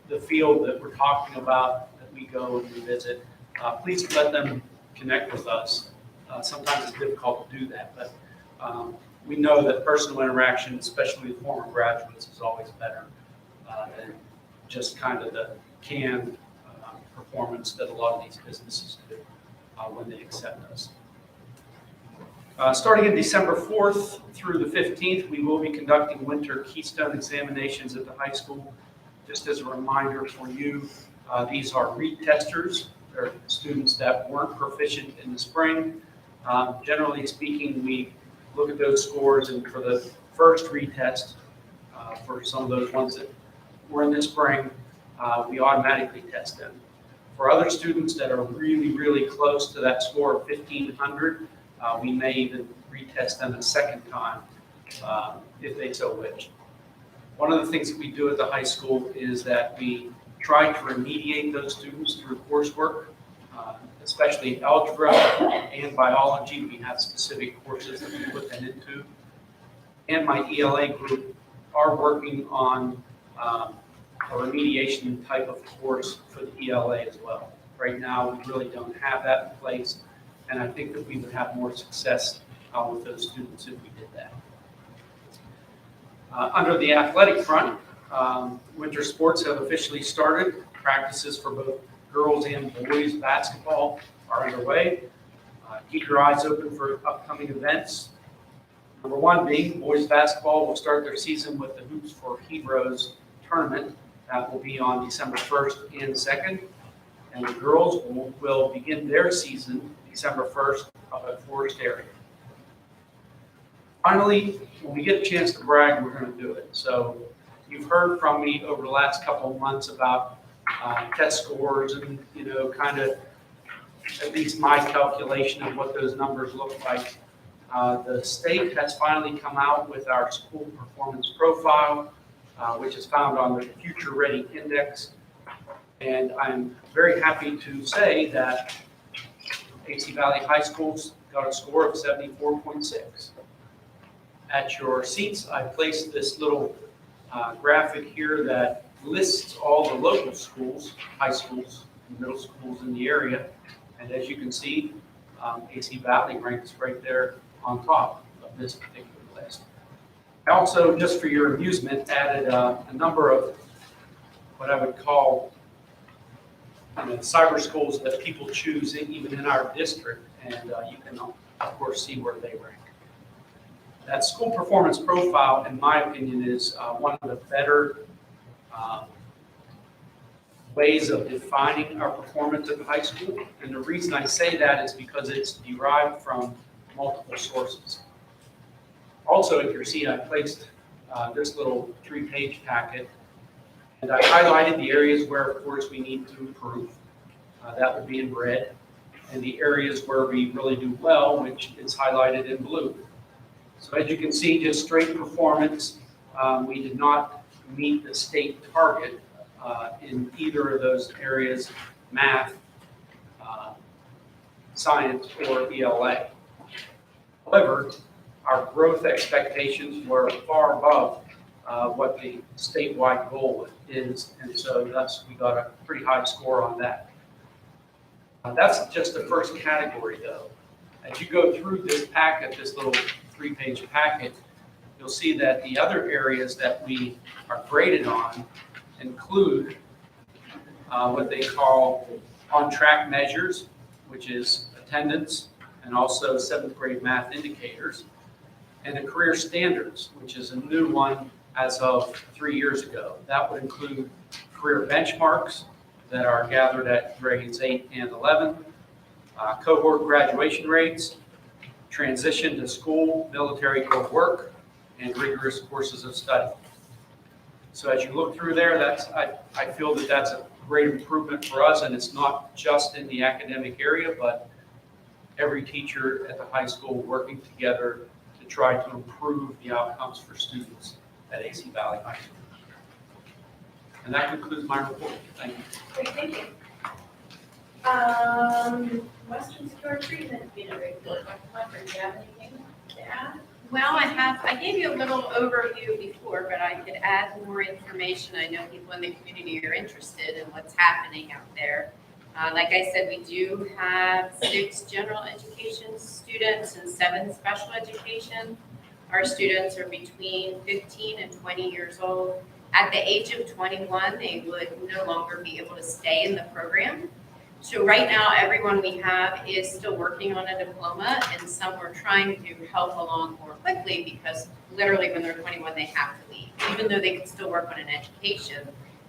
the field that we're talking about, that we go and we visit, please let them connect with us. Sometimes it's difficult to do that, but we know that personal interaction, especially with former graduates, is always better than just kind of the canned performance that a lot of these businesses do when they accept us. Starting in December 4th through the 15th, we will be conducting winter Keystone examinations at the high school. Just as a reminder for you, these are retesters. They're students that weren't proficient in the spring. Generally speaking, we look at those scores, and for the first retest, for some of those ones that were in the spring, we automatically test them. For other students that are really, really close to that score of 1,500, we may even retest them a second time if they so wish. One of the things that we do at the high school is that we try to remediate those students through coursework, especially algebra and biology. We have specific courses that we put them into. And my ELA group are working on a remediation type of course for the ELA as well. Right now, we really don't have that in place, and I think that we would have more success with those students if we did that. Under the athletic front, winter sports have officially started. Practices for both girls and boys basketball are underway. Keep your eyes open for upcoming events. Number one being boys basketball will start their season with the Hoops for Heroes tournament. That will be on December 1st and 2nd. And the girls will begin their season December 1st up at Forest Area. Finally, when we get a chance to brag, we're going to do it. So you've heard from me over the last couple of months about test scores and, kind of at least my calculation of what those numbers look like. The state has finally come out with our school performance profile, which is found on the Future Ready Index. And I'm very happy to say that AC Valley High School's got a score of 74.6. At your seats, I placed this little graphic here that lists all the local schools, high schools, and middle schools in the area. And as you can see, AC Valley ranks right there on top of this particular list. I also, just for your amusement, added a number of what I would call cyber schools that people choose even in our district, and you can, of course, see where they rank. That school performance profile, in my opinion, is one of the better ways of defining our performance at the high school. And the reason I say that is because it's derived from multiple sources. Also, if you see, I placed this little 3-page packet, and I highlighted the areas where, of course, we need to improve. That would be in red. And the areas where we really do well, which is highlighted in blue. So as you can see, just straight performance, we did not meet the state target in either of those areas, math, science, or ELA. However, our growth expectations were far above what the statewide goal is, and so thus we got a pretty high score on that. That's just the first category, though. As you go through this packet, this little 3-page packet, you'll see that the other areas that we are graded on include what they call on-track measures, which is attendance, and also 7th grade math indicators, and the career standards, which is a new one as of 3 years ago. That would include career benchmarks that are gathered at grades 8 and 11, cohort graduation rates, transition to school, military or work, and rigorous courses of study. So as you look through there, I feel that that's a great improvement for us, and it's not just in the academic area, but every teacher at the high school working together to try to improve the outcomes for students at AC Valley High School. And that concludes my report. Thank you. Great, thank you. Western Secure Treatment Unit report. Dr. do you have anything to add? Well, I gave you a little overview before, but I could add more information. I know people in the community are interested in what's happening out there. Like I said, we do have 6 general education students and 7 special education. Our students are between 15 and 20 years old. At the age of 21, they would no longer be able to stay in the program. So right now, everyone we have is still working on a diploma, and some we're trying to help along more quickly because literally when they're 21, they have to leave. Even though they can still work on an education,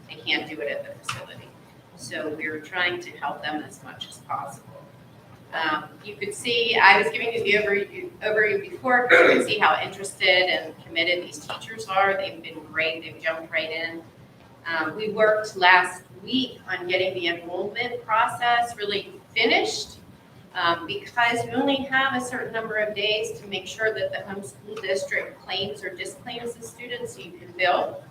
they can't do it at the facility. So we're trying to help them as much as possible. You could see, I was giving you the overview before, because you can see how interested and committed these teachers are. They've been great, they've jumped right in. We worked last week on getting the enrollment process really finished because we only have a certain number of days to make sure that the homeschool district claims or disclaims the students so you can bill.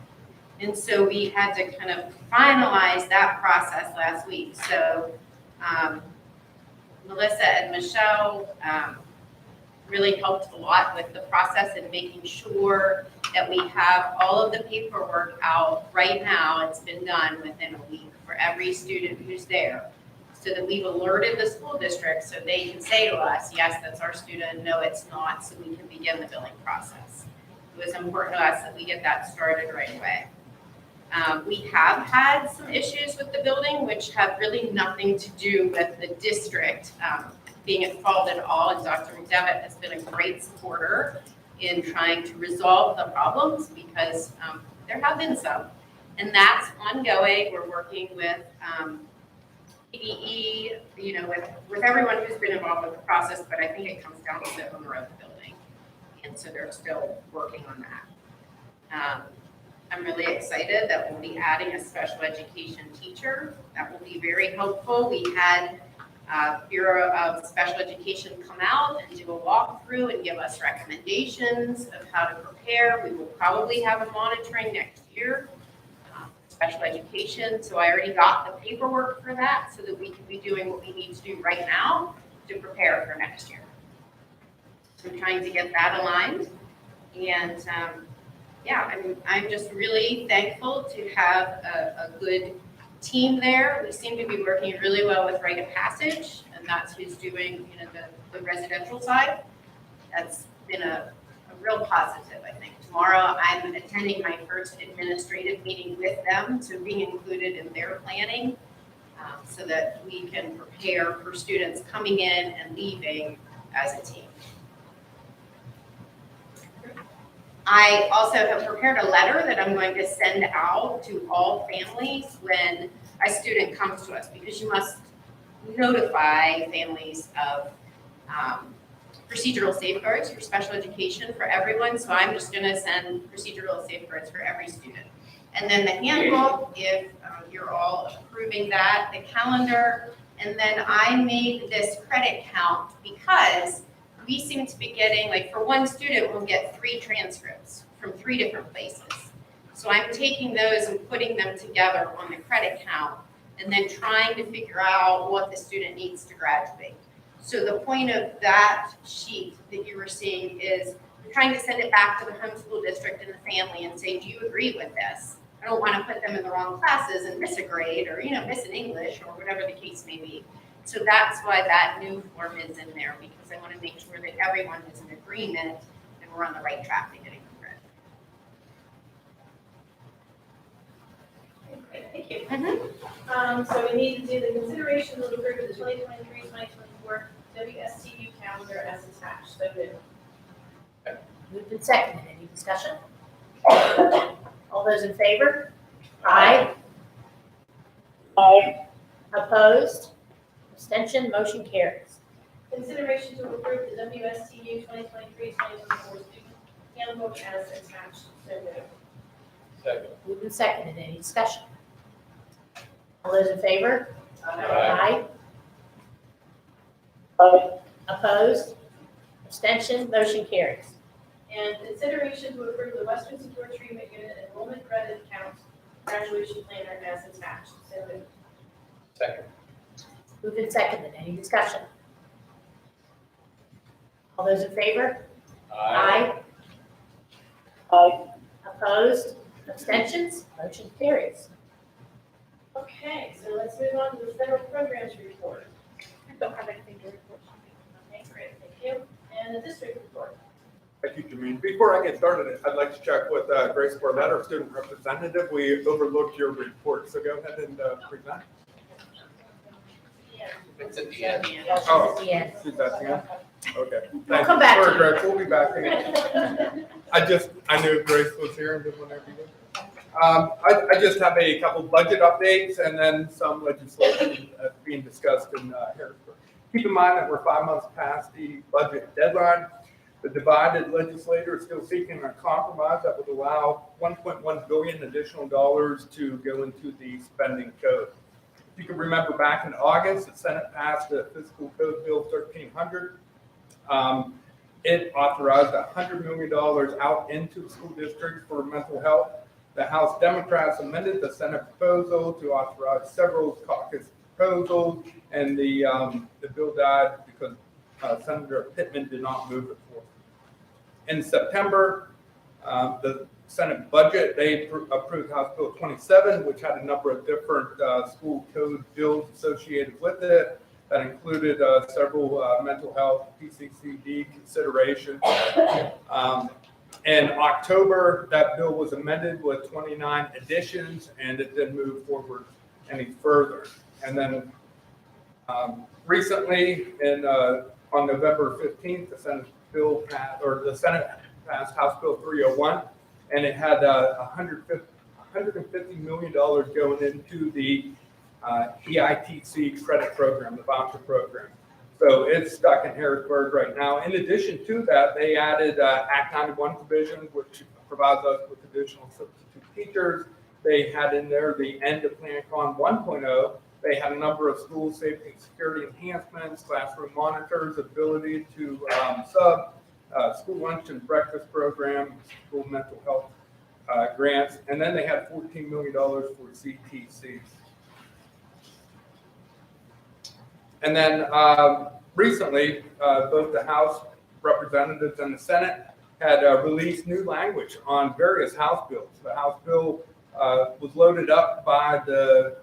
And so we had to kind of finalize that process last week. So Melissa and Michelle really helped a lot with the process and making sure that we have all of the paperwork out right now. It's been done within a week for every student who's there, so that we've alerted the school district so they can say to us, yes, that's our student, no, it's not, so we can begin the billing process. It was important to us that we get that started right away. We have had some issues with the building, which have really nothing to do with the district being at fault at all, and Dr. McDevitt has been a great supporter in trying to resolve the problems because there have been some, and that's ongoing. We're working with PDE, with everyone who's been involved with the process, but I think it comes down to the owner of the building, and so they're still working on that. I'm really excited that we'll be adding a special education teacher. That will be very helpful. We had Bureau of Special Education come out and do a walkthrough and give us recommendations of how to prepare. We will probably have a monitoring next year, special education. So I already got the paperwork for that so that we can be doing what we need to do right now to prepare for next year. So I'm trying to get that aligned. And yeah, I'm just really thankful to have a good team there. We seem to be working really well with Rite of Passage, and that's who's doing the residential side. That's been a real positive, I think. Tomorrow, I'm attending my first administrative meeting with them, so being included in their planning so that we can prepare for students coming in and leaving as a team. I also have prepared a letter that I'm going to send out to all families when a student comes to us, because you must notify families of procedural safeguards for special education for everyone. So I'm just going to send procedural safeguards for every student. And then the handbook, if you're all approving that, the calendar, and then I made this credit count because we seem to be getting, like for one student, we'll get 3 transcripts from 3 different places. So I'm taking those and putting them together on the credit count and then trying to figure out what the student needs to graduate. So the point of that sheet that you were seeing is I'm trying to send it back to the homeschool district and the family and say, do you agree with this? I don't want to put them in the wrong classes and miss a grade or, miss an English or whatever the case may be. So that's why that new form is in there, because I want to make sure that everyone is in agreement and we're on the right track to getting them ready. Thank you. Mhm. So we need to do the consideration of approving the 2023-2024 WSTU calendar as attached. So moved. Moved and seconded. Any discussion? All those in favor? Aye. Aye. Opposed? Abstention? Motion carries. Consideration to approve the WSTU 2023-2024 student handbook as attached. So moved. Second. Moved and seconded. Any discussion? All those in favor? Aye. Aye. Opposed? Abstention? Motion carries. And consideration to approve the Western Secure Treatment Unit enrollment credit account graduation planner as attached. So moved. Second. Moved and seconded. Any discussion? All those in favor? Aye. Opposed? Abstentions? Motion carries. Okay, so let's move on to the federal programs report. I don't have anything to report. Okay, great, thank you. And the district report. Thank you, Jermaine. Before I get started, I'd like to check with Grace Barlett, our student representative. We overlooked your report, so go ahead and present. Yeah. It's at the end. Oh. Yes. Is that the end? Okay. We'll Thank come you. back to Sorry, you. Grace, we'll be back again. I knew Grace was here and didn't want everything. I just have a couple budget updates and then some legislation being discussed in Harrisburg. Keep in mind that we're 5 months past the budget deadline. The divided legislature is still seeking a compromise that would allow $1.1 billion additional dollars to go into the spending code. If you can remember back in August, the Senate passed the Fiscal Code Bill 1300. It authorized $100 million out into school districts for mental health. The House Democrats amended the Senate proposal to authorize several caucus proposals, and the bill died because Senator Pittman did not move it forward. In September, the Senate budget, they approved House Bill 27, which had a number of different school code bills associated with it that included several mental health PCCD considerations. In October, that bill was amended with 29 additions, and it didn't move forward any further. And then recently, on November 15th, the Senate passed House Bill 301, and it had $150 million going into the EITC credit program, the voucher program. So it's stuck in Harrisburg right now. In addition to that, they added Act 91 provisions, which provides us with additional substitute teachers. They had in there the end of PlanCon 1.0. They had a number of school safety and security enhancements, classroom monitors, ability to school lunch and breakfast program, school mental health grants, and then they had $14 million for CTCs. And then recently, both the House representatives and the Senate had released new language on various House bills. The House bill was loaded up by the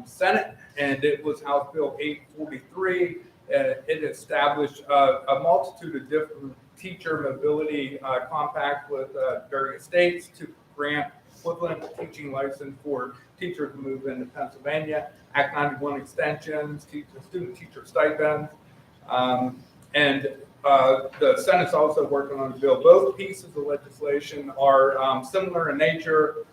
Senate, and it was House Bill 843. It established a multitude of different teacher mobility compacts with various states to grant equivalent teaching license for teachers to move into Pennsylvania, Act 91 extensions, student teacher stipends, and the Senate's also working on a bill. Both pieces of legislation are similar in nature.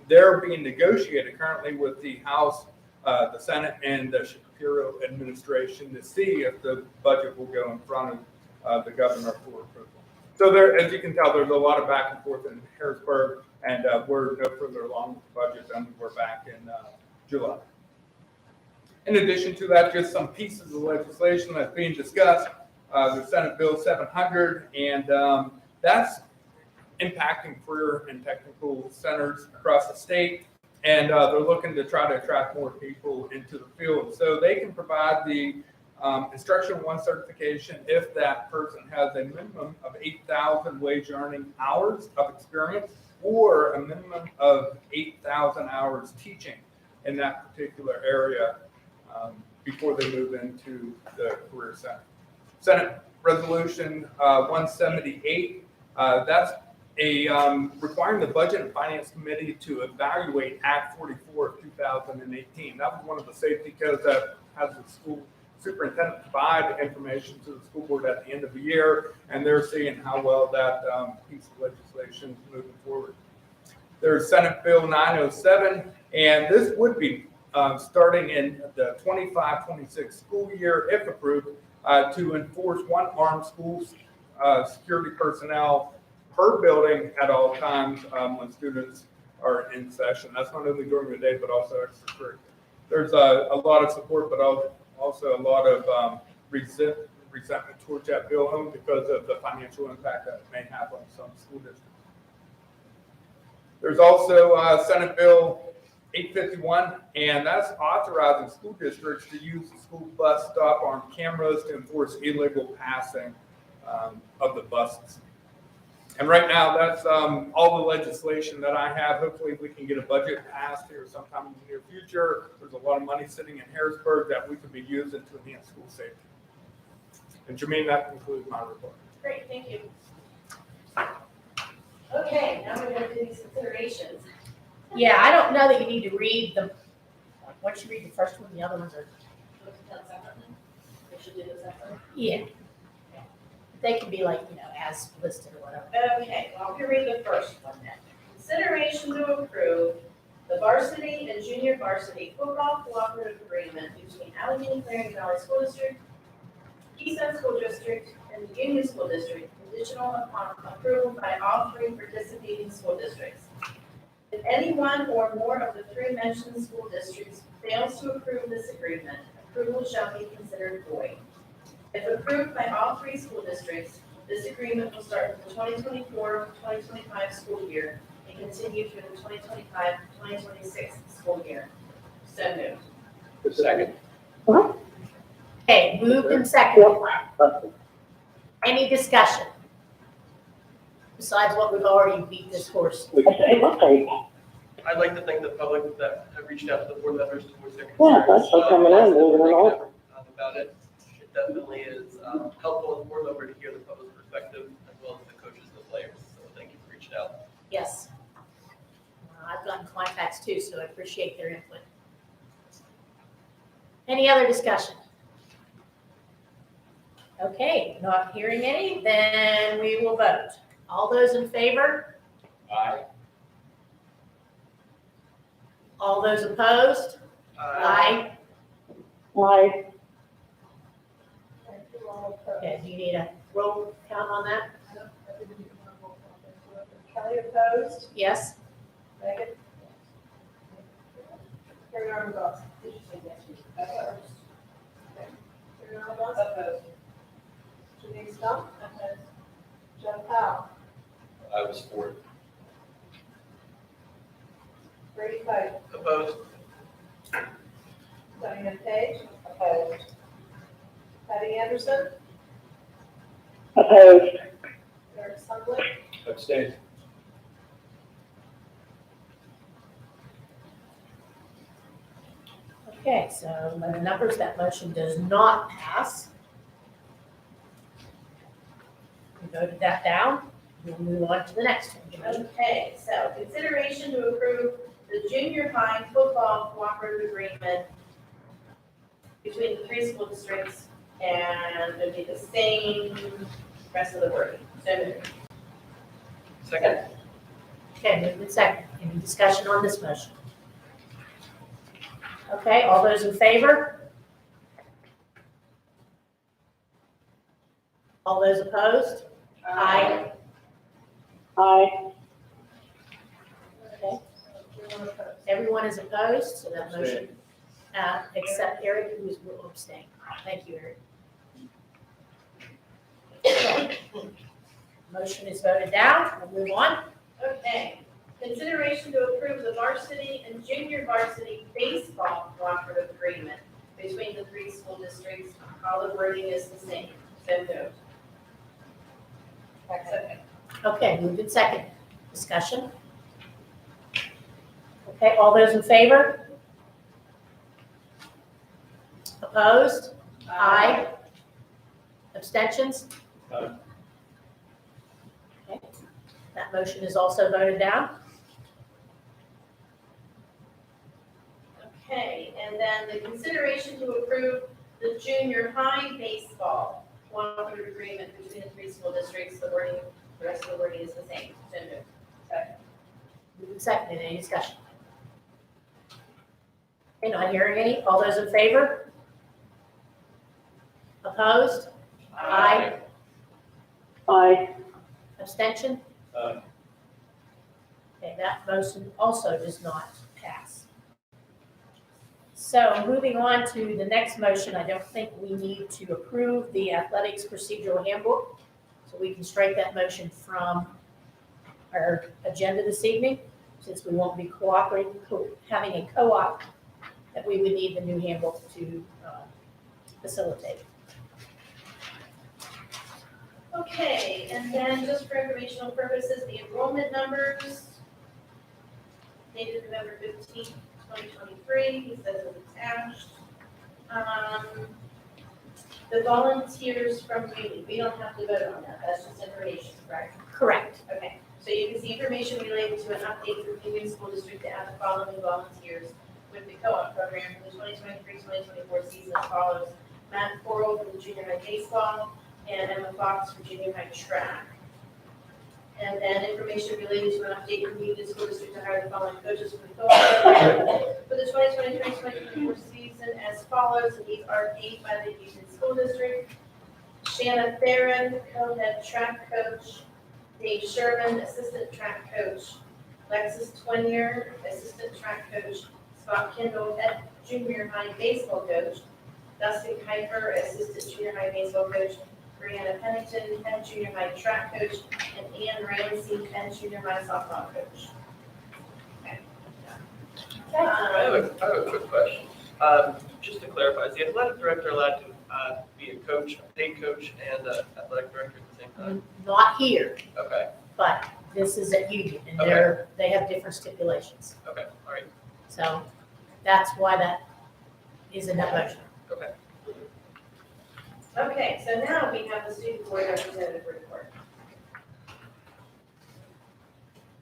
They're being negotiated currently with the House, the Senate, and the Shapiro administration to see if the budget will go in front of the governor for approval. So there, as you can tell, there's a lot of back and forth in Harrisburg, and we're no further along with the budget than we were back in July. In addition to that, just some pieces of legislation that's being discussed. The Senate Bill 700, and that's impacting career and technical centers across the state, and they're looking to try to attract more people into the field. So they can provide the Instruction 1 certification if that person has a minimum of 8,000 wage earning hours of experience or a minimum of 8,000 hours teaching in that particular area before they move into the career center. Senate Resolution 178, that's requiring the Budget and Finance Committee to evaluate Act 44 of 2018. That was one of the safety codes that has the school superintendent provide information to the school board at the end of the year, and they're seeing how well that piece of legislation is moving forward. There's Senate Bill 907, and this would be starting in the 25-26 school year, if approved, to enforce one armed school security personnel per building at all times when students are in session. That's not only during the day, but also extracurricular. There's a lot of support, but also a lot of resentment towards that bill only because of the financial impact that it may have on some school districts. There's also Senate Bill 851, and that's authorizing school districts to use the school bus stop arm cameras to enforce illegal passing of the buses. And right now, that's all the legislation that I have. Hopefully, we can get a budget passed here sometime in the near future. There's a lot of money sitting in Harrisburg that we could be using to enhance school safety. And Jermaine, that concludes my report. Great, thank you. Okay, now we're going to do these considerations. Yeah, I don't know that you need to read them. Once you read the first one, the other ones are, We should do this separately. yeah. They can be like, as listed or whatever. Okay, well, we read the first one then. Consideration to approve the varsity and junior varsity football cooperative agreement between Allegheny Clearing Valley School District, Keystone School District, and the Union School District, conditional upon approval by all three participating school districts. If any one or more of the three mentioned school districts fails to approve this agreement, approval shall be considered void. If approved by all three school districts, this agreement will start with the 2024-2025 school year and continue through the 2025-2026 school year. So moved. Second. Okay, moved and seconded. Any discussion? Besides what we've already beat this horse. I'd like to thank the public that have reached out to the board members to voice their concerns. Yeah, thanks for coming in, moving it on. About it. It definitely is helpful as a board member to hear the public's perspective as well as the coaches and the players. So thank you for reaching out. Yes. I've gotten contacts too, so I appreciate their input. Any other discussion? Okay, not hearing any, then we will vote. All those in favor? Aye. All those opposed? Aye. Aye. Okay, do you need a roll count on that? Kelly opposed? Yes? Megan? Karen Armstrong? Did you say yes? Opposed. Okay. Karen Armstrong? Opposed. Janine Stump? Opposed. Jeff Powell? I was for it. Brady Fife? Opposed? Diane Page? Opposed. Patty Anderson? Opposed. Eric Sumblick? Abstain. Okay, so by the numbers, that motion does not pass. We voted that down. We'll move on to the next one. Okay, so consideration to approve the junior high football cooperative agreement between the three school districts, and it'll be the same rest of the wording. So moved. Second. Okay, moved and second. Any discussion on this motion? Okay, all those in favor? All those opposed? Aye. Aye. Okay. Everyone is opposed, so that motion, except Eric, who will abstain. Thank you, Eric. Motion is voted down. We'll move on. Okay, consideration to approve the varsity and junior varsity baseball cooperative agreement between the three school districts. All the wording is the same. So moved. Second. Okay, moved and second. Discussion? Okay, all those in favor? Opposed? Aye. Abstentions? Aye. Okay. That motion is also voted down. Okay, and then the consideration to approve the junior high baseball cooperative agreement between the three school districts, the rest of the wording is the same. So moved. Second. Moved and seconded. Any discussion? Okay, not hearing any. All those in favor? Opposed? Aye. Aye. Abstention? Aye. Okay, that motion also does not pass. So moving on to the next motion, I don't think we need to approve the athletics procedural handbook. So we can strike that motion from our agenda this evening, since we won't be having a co-op that we would need the new handbook to facilitate. Okay, and then just for informational purposes, the enrollment numbers dated November 15th, 2023, he says it's attached. The volunteers from Wheatley, we don't have to vote on that, that's just information, correct? Correct. Okay, so you can see information related to an update for Union School District to add the following volunteers with the co-op program for the 2023-2024 season as follows. Matt Coral for the junior high baseball, and Emma Fox for junior high track. And then information related to an update from Union School District to hire the following coaches for the co-op program for the 2023-2024 season as follows, and these are paid by the Union School District. Shanna Theron, co-head track coach. Dave Sherman, assistant track coach. Lexus Twinier, assistant track coach. Scott Kendall, head junior high baseball coach. Dustin Kuiper, assistant junior high baseball coach. Brianna Pennington, head junior high track coach. And Ann Ramsey, head junior high softball coach. Okay. I have a quick question. Just to clarify, is the athletic director allowed to be a coach, a paid coach, and an athletic director at the same time? Not here, Okay, but this is at Union, and Okay. they have different stipulations. okay, all right, So that's why that is in that motion. okay. Okay, so now we have the student board representative report.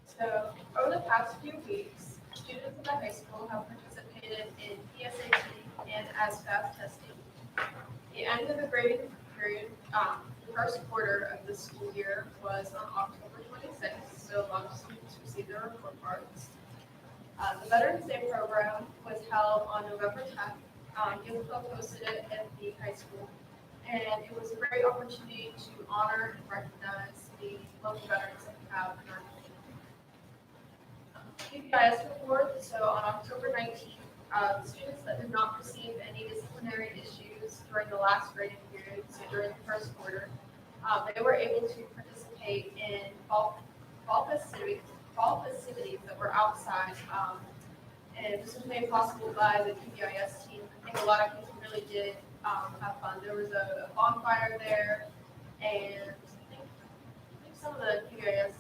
So, over the past few weeks, students at the high school have participated in PSAT and ASVAB testing. The end of the grading period, the first quarter of the school year was on October 26th, so a lot of students received their report cards. The Veterans Day program was held on November 10th. Gilville hosted it at the high school, and it was a great opportunity to honor and recognize the local veterans that we have in our community. PBIS report, so on October 19th, the students that did not receive any disciplinary issues during the last grading period, so during the first quarter, they were able to participate in fall festivities that were outside, and this was made possible by the PBIS team. I think a lot of people really did have fun. There was a bonfire there, and I think some of the PBIS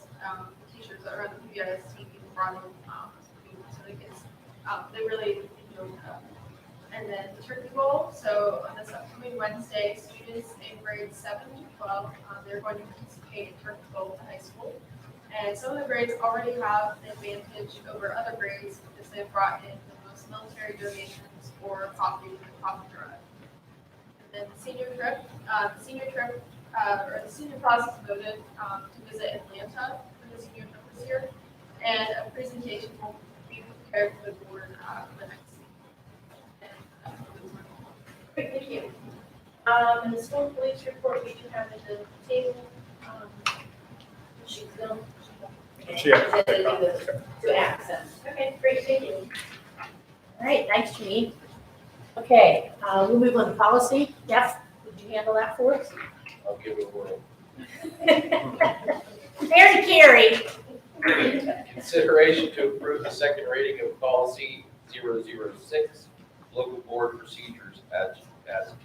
teachers that were on the PBIS team brought in food to the kids. They really enjoyed that. And then the turkey bowl. So on this upcoming Wednesday, students in grades 7 to 12, they're going to participate in turkey bowl at the high school. And some of the grades already have an advantage over other grades because they've brought in the most military donations or coffee drive. And then the senior trip, or the senior class is voted to visit Atlanta for the senior trip this year. And a presentation will be prepared for the board for the next week. Great, thank you. And the school police report we do have at the table. She's still. She has to To take off. access. Okay, great, thank you. All right, thanks, Janine. Okay, we'll move on to policy. Jeff, would you handle that for us? I'll give it a whirl. There's a Carrie. Consideration to approve the second reading of policy 006, local board procedures as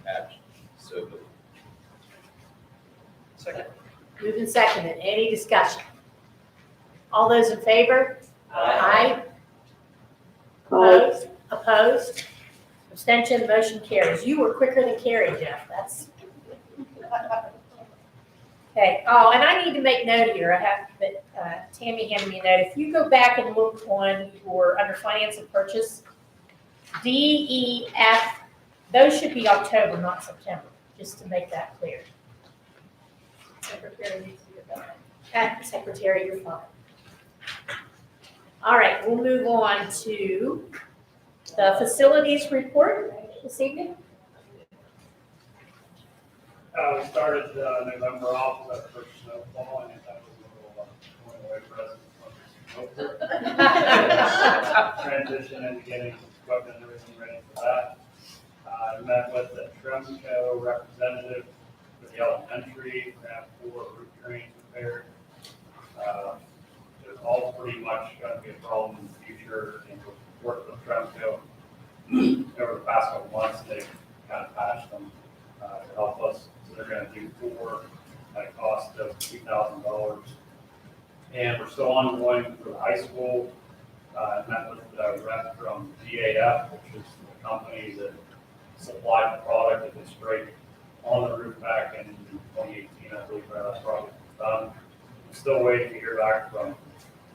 attached. So moved. Second. Moved and seconded. Any discussion? All those in favor? Aye. Opposed? Opposed? Abstention, motion carries. You were quicker than Carrie, Jeff. That's. Okay, oh, and I need to make note here, I have, but Tammy handed me a note. If you go back and look on your, under finance and purchase, D, E, F, those should be October, not September, just to make that clear. Secretary needs to get that. Secretary, you're fine. All right, we'll move on to the facilities report this evening. We started November off with our first snowfall, and that was a little going away present. Transition and getting equipment and everything ready for that. I met with the Tremco representative for the elementary, we have 4 roof drains repaired. They're all pretty much going to be a problem in the future, and we've worked with Tremco over the past couple months. They've kind of patched them to help us. So they're going to do 4 at a cost of $2,000. And we're still ongoing for the high school. I met with the rep from GAF, which is the company that supplied the product that was sprayed on the roof back in 2018, I believe, that project was done. I'm still waiting to hear back from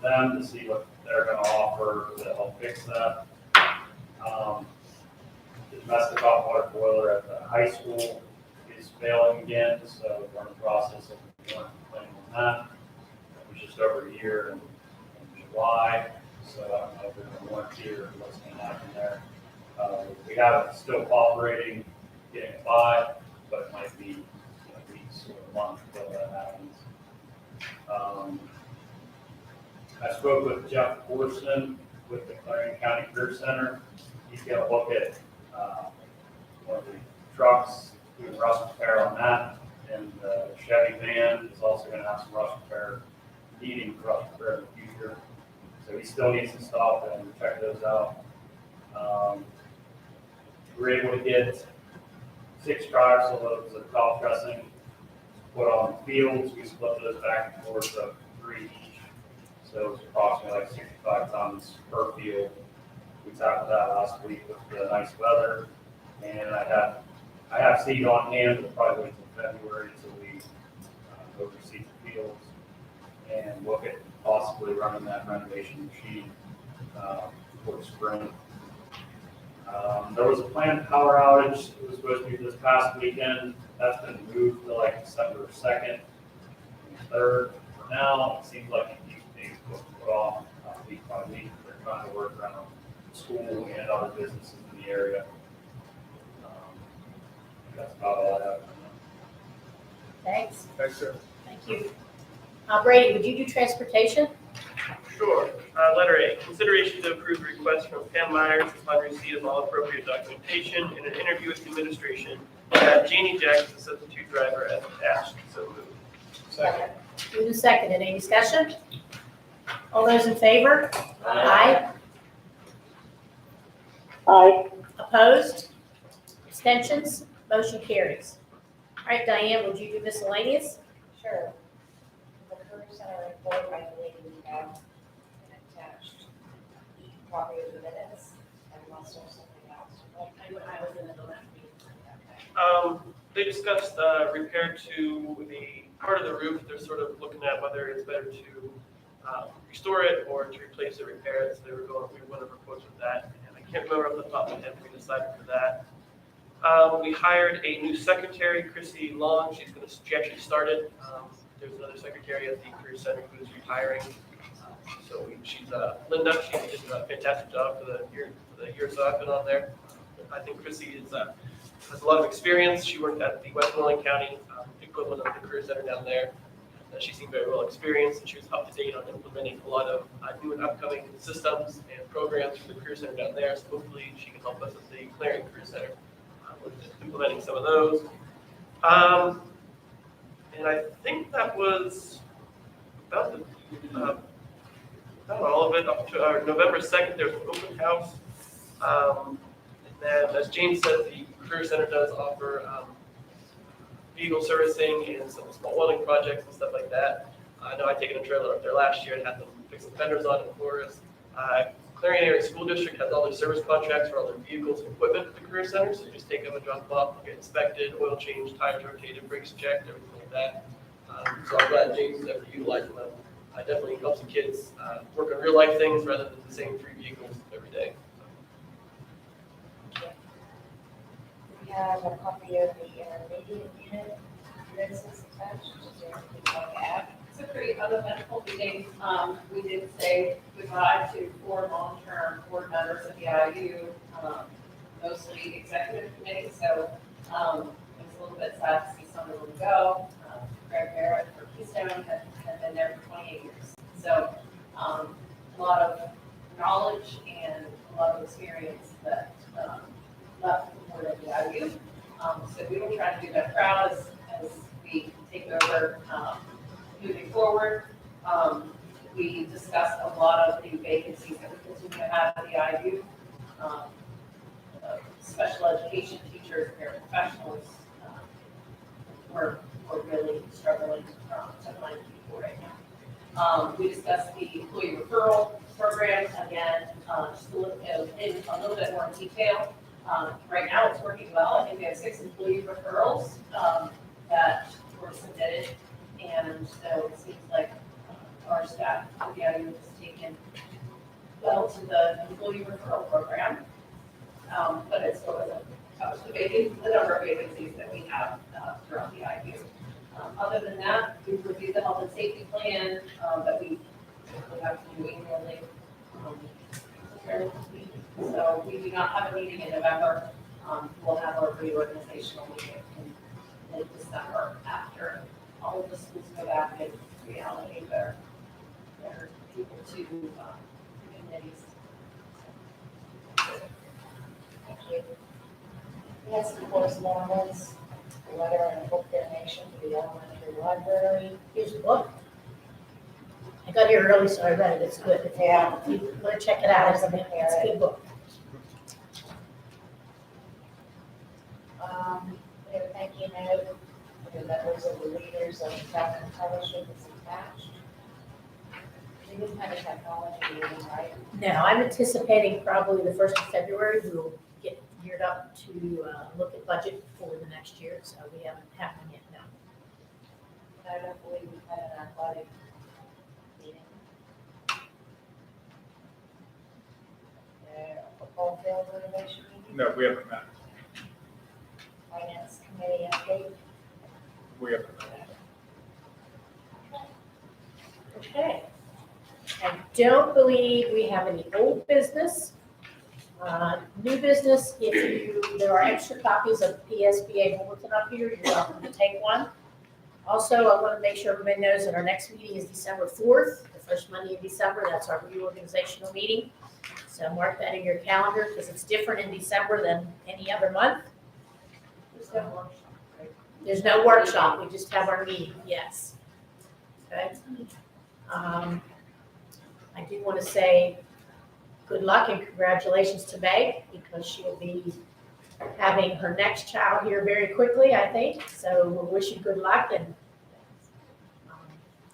them to see what they're going to offer to help fix that. The domestic hot water boiler at the high school is failing again, so we're in the process of doing complaining on that. It was just over a year in July, so I don't know if they're going to warranty or what's going to happen there. We have it still operating, getting it by, but it might be weeks or a month until that happens. I spoke with Jeff Corson with the Clarion County Career Center. He's going to look at one of the trucks, doing rust repair on that, and the Chevy van is also going to have some rust repair, needing rust repair in the future. So he still needs to stop and check those out. We were able to get 6 tracks of those of top dressing put on fields. We split those back and forth of 3 each. So it's approximately like 65 tons per field. We tackled that last week with the nice weather. And I have seed on hand, but probably wait until February until we oversee the fields and look at possibly running that renovation machine for the spring. There was a planned power outage. It was supposed to be this past weekend. That's been moved to like December 2nd and 3rd. For now, it seems like it keeps being put off week by week. They're trying to work around school and other businesses in the area. That's about all I have. Thanks. Thanks, sir. Thank you. Brady, would you do transportation? Sure. Letter A, consideration to approve request from Pam Myers upon receipt of all appropriate documentation and an interview with the administration to add Janie Jackson, the substitute driver, as attached. So moved. Second. Move to second. Any discussion? All those in favor? Aye. Aye. Opposed? Abstentions? Motion carries. All right, Diane, would you do miscellaneous? Sure. The career center report, I believe we have an attached copy of the minutes, unless there's something else. I was in the last meeting. They discussed repair to the part of the roof. They're sort of looking at whether it's better to restore it or to replace the repairs. We went over quotes with that, and I can't remember off the top of my head if we decided for that. We hired a new secretary, Chrissy Long. She actually started. There's another secretary at the Career Center who's retiring. She's Linda. She did a fantastic job for the year so I've been on there. I think Chrissy has a lot of experience. She worked at the Westmoreland County equivalent of the Career Center down there. She seemed very well experienced, and she was up to date on implementing a lot of new and upcoming systems and programs for the Career Center down there. So hopefully she can help us at the Clarion Career Center with implementing some of those. And I think that was about all of it. Up to November 2nd, there's an open house. And then, as James said, the Career Center does offer vehicle servicing and some small welding projects and stuff like that. I know I'd taken a trailer up there last year and had them fix some fenders on it for us. Clarion Area School District has all their service contracts for all their vehicles and equipment at the Career Center, so you just take them and drop them off, get inspected, oil change, tires rotated, brakes checked, everything like that. So I'm glad James is ever utilizing them. Definitely helps the kids work on real life things rather than the same 3 vehicles every day. We have a copy of the intermediate unit minutes attached. Is there anything you want to add? It's a pretty uneventful meeting. We did say goodbye to 4 long-term board members of the IU, mostly executive committee, so it was a little bit sad to see some of them go. Greg Barrett for Keystone had been there for 28 years. So a lot of knowledge and a lot of experience that left the board of the IU. So we will try to do that proud as we take over moving forward. We discussed a lot of the vacancies that we continue to have at the IU. Special education teachers, paraprofessionals, we're really struggling to find people right now. We discussed the employee referral program again, just a little bit more in detail. Right now it's working well. I think we have 6 employee referrals that were submitted, and so it seems like our staff at the IU has taken well to the employee referral program, but it still doesn't touch the number of vacancies that we have throughout the IU. Other than that, we've reviewed the health and safety plan that we have to do annually. So we do not have a meeting in November. We'll have our reorganizational meeting in December after all of the schools go back and reallocate their people to committees. Thank you. We have some correspondence, a letter and a book donation to the elementary library. Here's the book. I got here early, so I read it. It's good. If you want to check it out, it's a good book. We have a thank you note for the members of the leaders of the Falcon Fellowship is attached. We didn't have a technology meeting, right? No, I'm anticipating probably the 1st of February, we will get geared up to look at budget for the next year, so we haven't had one yet, no. I don't believe we've had an athletic meeting. Football field renovation meeting, No, we haven't met. finance committee update. We haven't met. Okay. I don't believe we have any old business. New business, there are extra copies of the PSBA bulletin up here, you're welcome to take one. Also, I want to make sure everybody knows that our next meeting is December 4th, the first Monday in December. That's our reorganizational meeting. So mark that in your calendar because it's different in December than any other month. There's no workshop, right? There's no workshop, we just have our meeting, yes. Okay. I do want to say good luck and congratulations to Meg because she'll be having her next child here very quickly, I think. So we'll wish you good luck and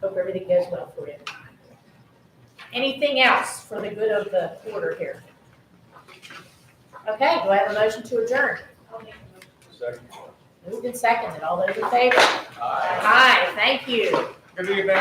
hope everything goes well for you. Anything else for the good of the quarter here? Okay, do I have a motion to adjourn? Second. Moved and seconded. All those in favor? Aye. Aye, thank you. Good evening.